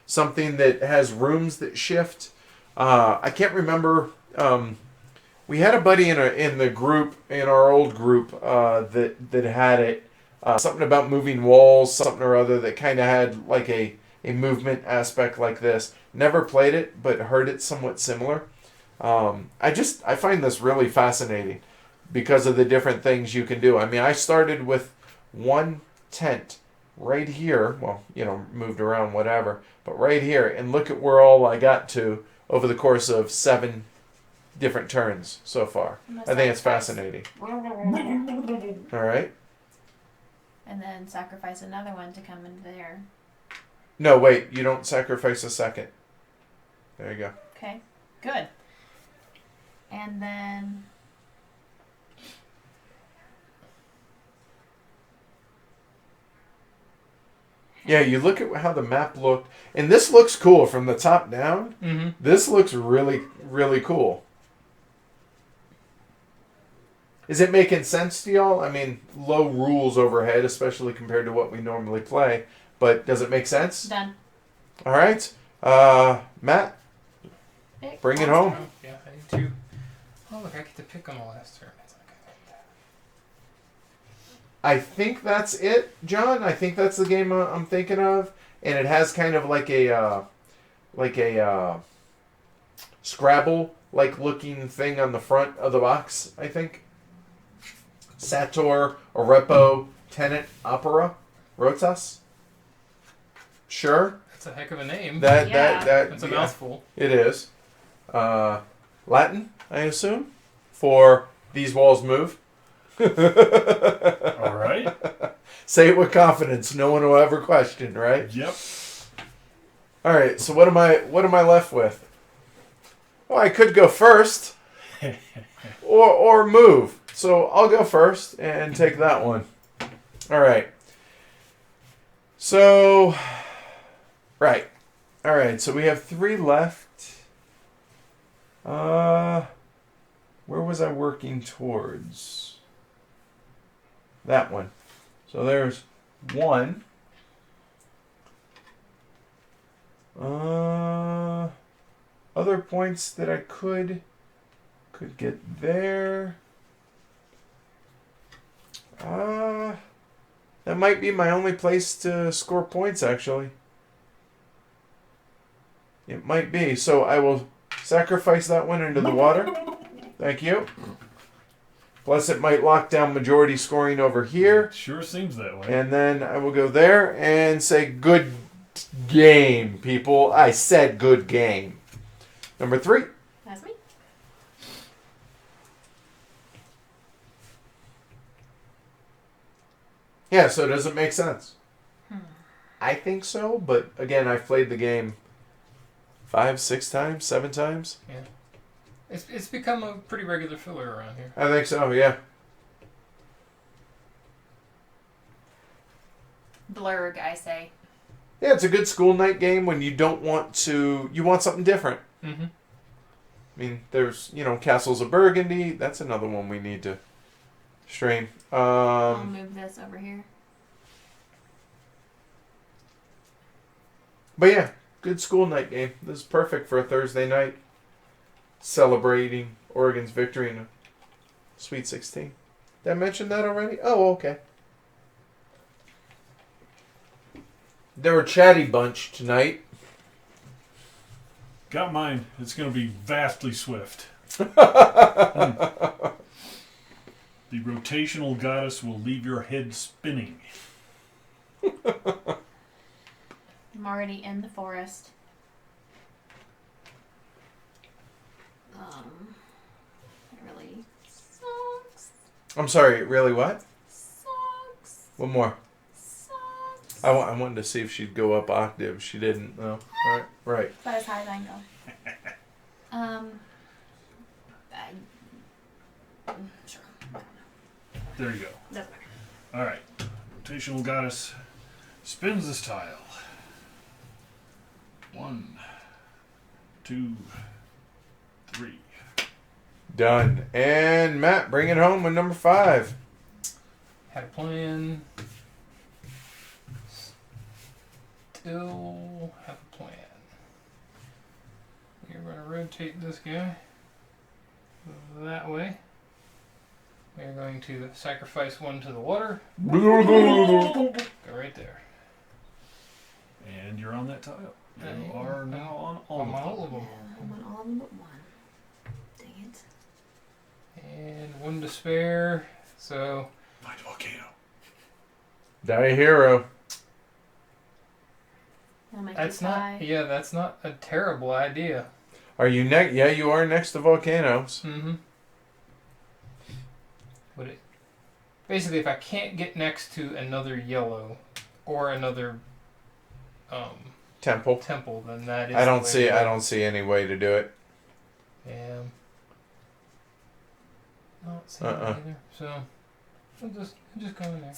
something that has rooms that shift. I can't remember. We had a buddy in the group, in our old group, that had it. Something about moving walls, something or other that kind of had like a movement aspect like this. Never played it, but heard it somewhat similar. I find this really fascinating because of the different things you can do. I mean, I started with one tent right here. Well, moved around, whatever. But right here, and look at where all I got to over the course of 7 different turns so far. I think it's fascinating. All right. And then sacrifice another one to come into there. No, wait. You don't sacrifice a second. There you go. Okay, good. And then... Yeah, you look at how the map looked. And this looks cool from the top down. Mm-hmm. This looks really, really cool. Is it making sense to y'all? I mean, low rules overhead, especially compared to what we normally play. But does it make sense? Done. All right. Matt, bring it home. Oh, yeah, I need to. Oh, look, I get to pick on the last turn. It's like I think that's it, John. I think that's the game I'm thinking of. And it has kind of like a Scrabble-like looking thing on the front of the box, I think. Sator, Arepo, Tenant, Opera, Rotas. Sure. that's a heck of a name. That's a mouthful. It is. Latin, I assume, for these walls move. All right. Say it with confidence. No one will ever question, right? Yep. All right. So what am I left with? Well, I could go first, or move. So I'll go first and take that one. All right. So, right. All right. So we have 3 left. Where was I working towards? That one. So there's 1. Other points that I could get there. That might be my only place to score points, actually. It might be. So I will sacrifice that one into the water. Thank you. Plus it might lock down majority scoring over here. Sure seems that way. And then I will go there and say good game, people. I said good game. Number 3. That's me. Yeah, so does it make sense? I think so, but again, I've played the game 5, 6 times, 7 times. Yeah. It's become a pretty regular filler around here. I think so, yeah. Blurg, I say. Yeah, it's a good school night game when you don't want to... You want something different. Mm-hmm. I mean, there's, Castles of Burgundy. That's another one we need to stream. I'll move this over here. But yeah, good school night game. This is perfect for a Thursday night. Celebrating Oregon's victory in a Sweet 16. Did I mention that already? Oh, okay. They're a chatty bunch tonight. Got mine. It's going to be vastly swift. The rotational goddess will leave your head spinning. I'm already in the forest. It really sucks. I'm sorry, really what? Sucks. One more. Sucks. I wanted to see if she'd go up octave. She didn't, though. All right. Right. About as high as I can go. Sure. There you go. Doesn't matter. All right. Rotational goddess spins this tile. 1, 2, 3. Done. And Matt, bring it home with number 5. Had a plan. Still have a plan. We're going to rotate this guy that way. We're going to sacrifice one to the water. Go right there. And you're on that tile. You And are now on all I'm on of all them. of them. I'm on all of them but one. Dang it. And one to spare. So Find a volcano. Die hero. That'll make that's you not. tie. Yeah, that's not a terrible idea. Are you next? Yeah, you are next to volcanoes. Mm-hmm. Would it? Basically, if I can't get next to another yellow or another Temple. temple, then that is. I the don't way see. to go. I don't see any way to do it. Yeah. Not seeing it either. So we'll just go in there.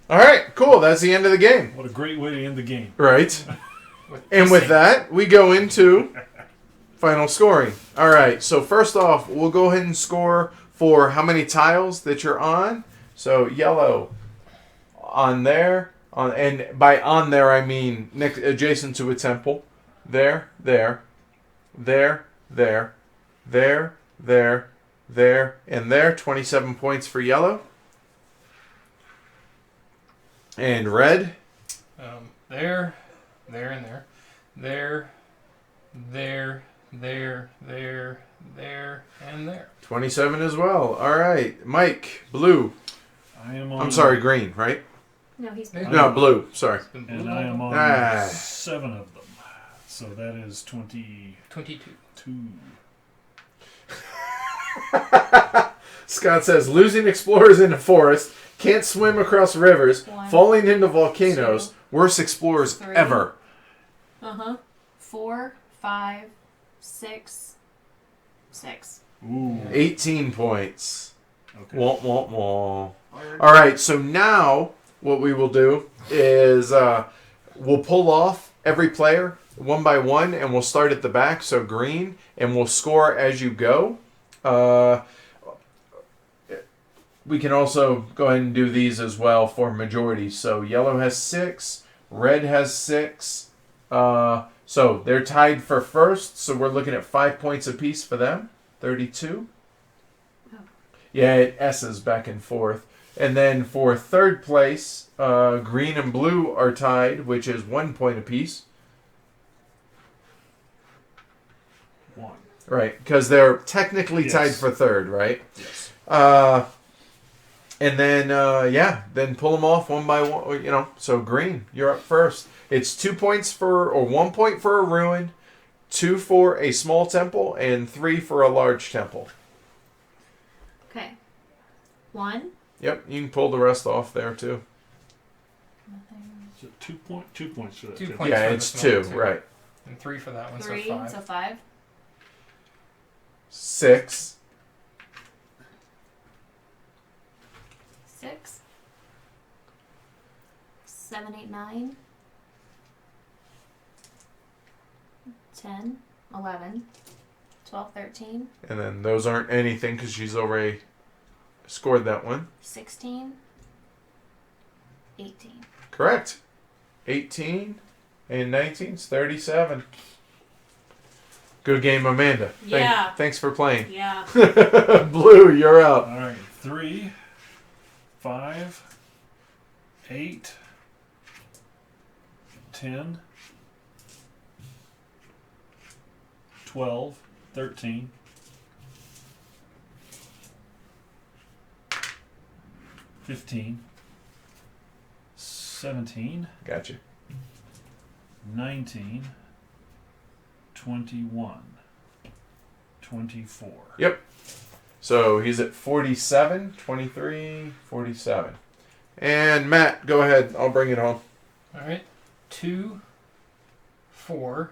All right, cool. That's the end of the game. What a great way to end the game. Right. And with that, we go into final scoring. All right. So first off, we'll go ahead and score for how many tiles that you're on. So yellow on there, and by on there I mean next adjacent to a temple. There, there, there, there, there, there, there, and there. 27 points for yellow. And red. There, there, and there, there, there, there, there, and there. 27 as well. All right. Mike, blue. I am on. I'm sorry, green, right? No, he's Yeah. No, blue. Sorry. It's been And blue. I am on Ah. 7 of them. So that is 22. 22. Scott says losing explorers in the forest, can't swim across rivers, One, falling into volcanoes, 2, worst explorers 3. ever. 4, 5, 6, 6. Ooh. 18 points. Okay. Wah, wah, wah. All right, so now what we will do is we'll pull off every player one by one, and we'll start at the back, so green, and we'll score as you go. We can also go ahead and do these as well for majority. So yellow has 6, red has 6. So they're tied for first, so we're looking at 5 points apiece for them. 32. Oh. Yeah, it S's back and forth. And then for third place, green and blue are tied, which is 1 point apiece. 1. Right, because they're technically Yes. tied for third, right? Yes. And then, then pull them off one by one, So green, you're up first. It's 2 points or 1 point for a ruin, 2 for a small temple, and 3 for a large temple. Okay. 1. Yep, you can pull the rest off there too. Nothing. So 2 points for that. 2 too. points. Yeah, for it's the small 2, two. right. And 3 for that one, 3, so 5. so 5. 6. 6. 7, 8, 9. 10, 11, 12, 13, And then those aren't anything because she's already scored that one. 16, 18. Correct. 18 and 19 is 37. Good game, Amanda. Yeah. Thanks for playing. Yeah. Blue, you're up. All right. 3, 5, 8, 10, 12, 13, 15, 17, Gotcha. 19, 21, 24. Yep. So he's at 47, 23, 47. And Matt, go ahead. I'll bring it home. All right. 2, 4,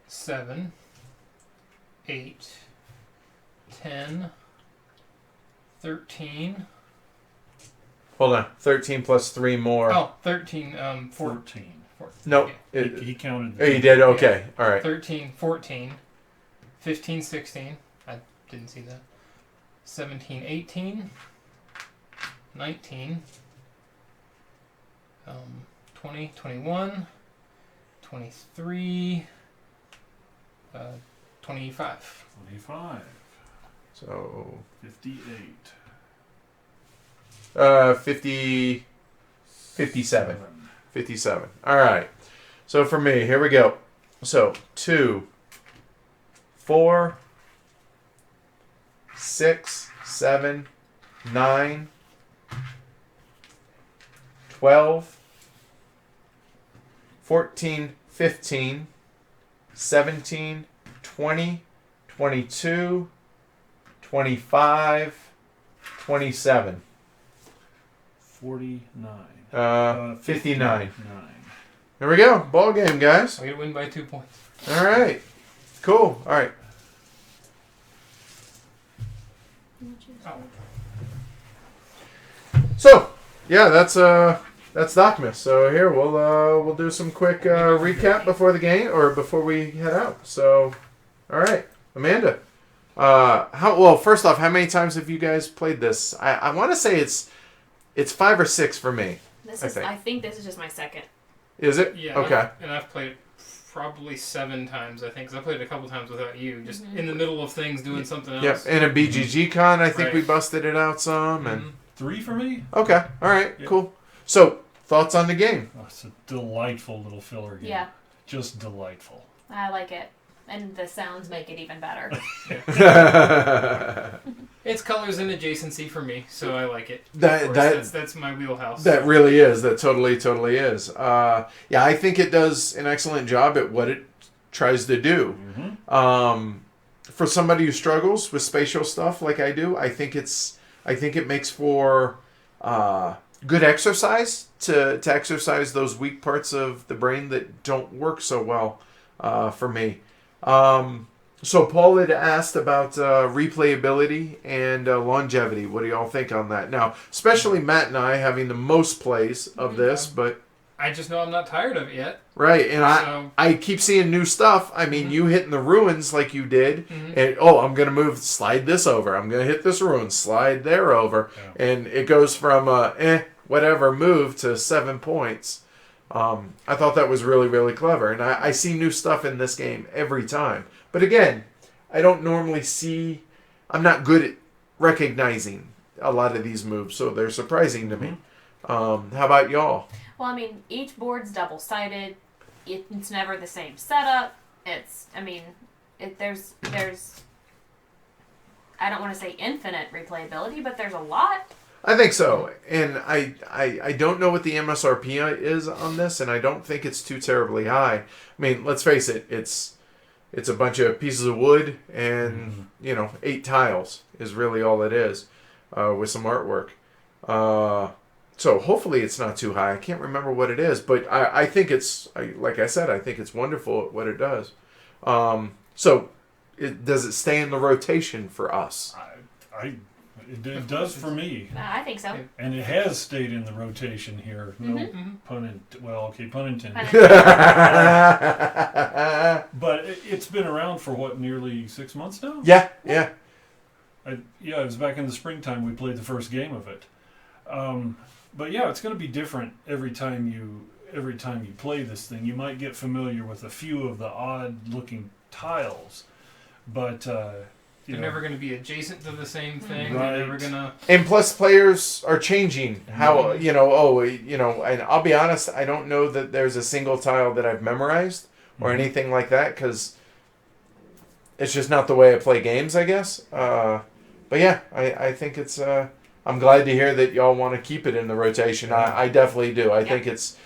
7, 8, 10, 13. Hold on. 13 plus 3 more. Oh, 13, 14. 14. No. He counted. Oh, you did? Okay. All right. 13, 14, 15, 16. I didn't see that. 17, 18, 19, 20, 21, 23, 25. 25. So 58. 50, 57. 57. All right. So for me, here we go. So 2, 4, 6, 7, 9, 12, 14, 15, 17, 20, 22, 25, 27. 49. 59. There we go. Ball game, guys. Way to win by 2 points. All right. Cool. All right. So, yeah, that's Dokmus. So here we'll do some quick recap before the game or before we head out. So, all right, Amanda. First off, how many times have you guys played this? I want to say it's 5 or 6 for me. I think this is just my second. Is it? Yeah. Okay. And I've played it probably 7 times, I think, because I played it a couple times without you, just in the middle of things doing something else. Yep. And a BGG con, I think Right. we busted it out some. And 3 for me? okay. All right. Yep. Cool. So, thoughts on the game? Oh, it's a delightful little filler game. Yeah, Just delightful. I like it. And the sounds make it even better. It's colors and adjacency for me, so I like it. That's my wheelhouse. That really is. That totally is. Yeah, I think it does an excellent job at what it tries to do. Mm-hmm. For somebody who struggles with spatial stuff like I do, I think it makes for good exercise to exercise those weak parts of the brain that don't work so well for me. So Paul had asked about replayability and longevity. What do y'all think on that? Now, especially Matt and I having the most plays of this, but I just know I'm not tired of it yet. right, and I keep seeing new stuff. I mean, you hitting the ruins like you did, and I'm gonna slide this over. I'm gonna hit this ruin, slide there over, and it goes from whatever move to 7 points. I thought that was really, really clever. And I see new stuff in this game every time. But again, I don't normally see... I'm not good at recognizing a lot of these moves, so they're surprising to me. How about y'all? Well, I mean, each board's double-sided. It's never the same setup. There's I don't want to say infinite replayability, but there's a lot. I think so. And I don't know what the MSRP is on this, and I don't think it's too terribly high. I mean, let's face it, it's a bunch of pieces of wood and, 8 tiles is really all it is, with some artwork. So hopefully it's not too high. I can't remember what it is, but I think like I said, I think it's wonderful at what it does. So does it stay in the rotation for us? It does for me. I think so. And it has stayed in the rotation here. No pun intended. But it's been around for nearly 6 months now? Yeah. It was back in the springtime we played the first game of it. But yeah, it's going to be different every time you play this thing. You might get familiar with a few of the odd-looking tiles, but they're never going to be adjacent to the same thing. Right. They're never going to... And plus, players are changing how, and I'll be honest, I don't know that there's a single tile that I've memorized or anything like that, because it's just not the way I play games, I guess. But yeah, I think it's... I'm glad to hear that y'all want to keep it in the rotation. I definitely do. I think it's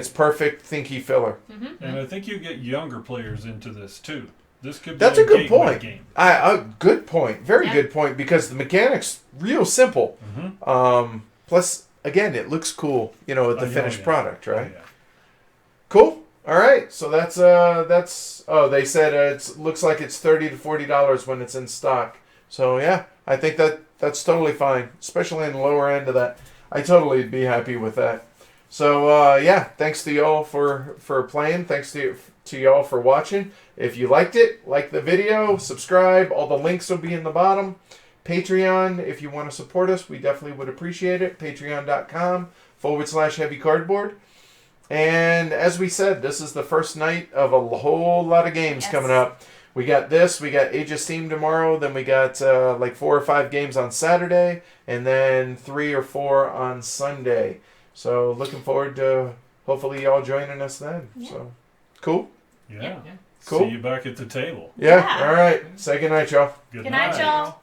perfect thinky filler. And I think you get younger players into this too. This could be That's a good gateway point. Game. Good point. Very good point, because the mechanics real simple. Plus, again, it looks cool. At the finished product, right? Oh, yeah. Cool. All right. So that's. They said it looks like it's $30 to $40 when it's in stock. So yeah, I think that's totally fine, especially in the lower end of that. I totally be happy with that. So thanks to y'all for playing. Thanks to y'all for watching. If you liked it, like the video, subscribe. All the links will be in the bottom. Patreon, if you want to support us, we definitely would appreciate it. Patreon.com/Heavy Cardboard. And as we said, this is the first night of a whole lot of games coming up. We got this. We got Age of Steam tomorrow. Then we got like 4 or 5 games on Saturday. And then 3 or 4 on Sunday. So looking forward to hopefully y'all joining us then. Yeah. So cool. Yeah. Cool. See you back at the table. Yeah. Yeah. All right. Say goodnight, y'all. Good Good night, y'all.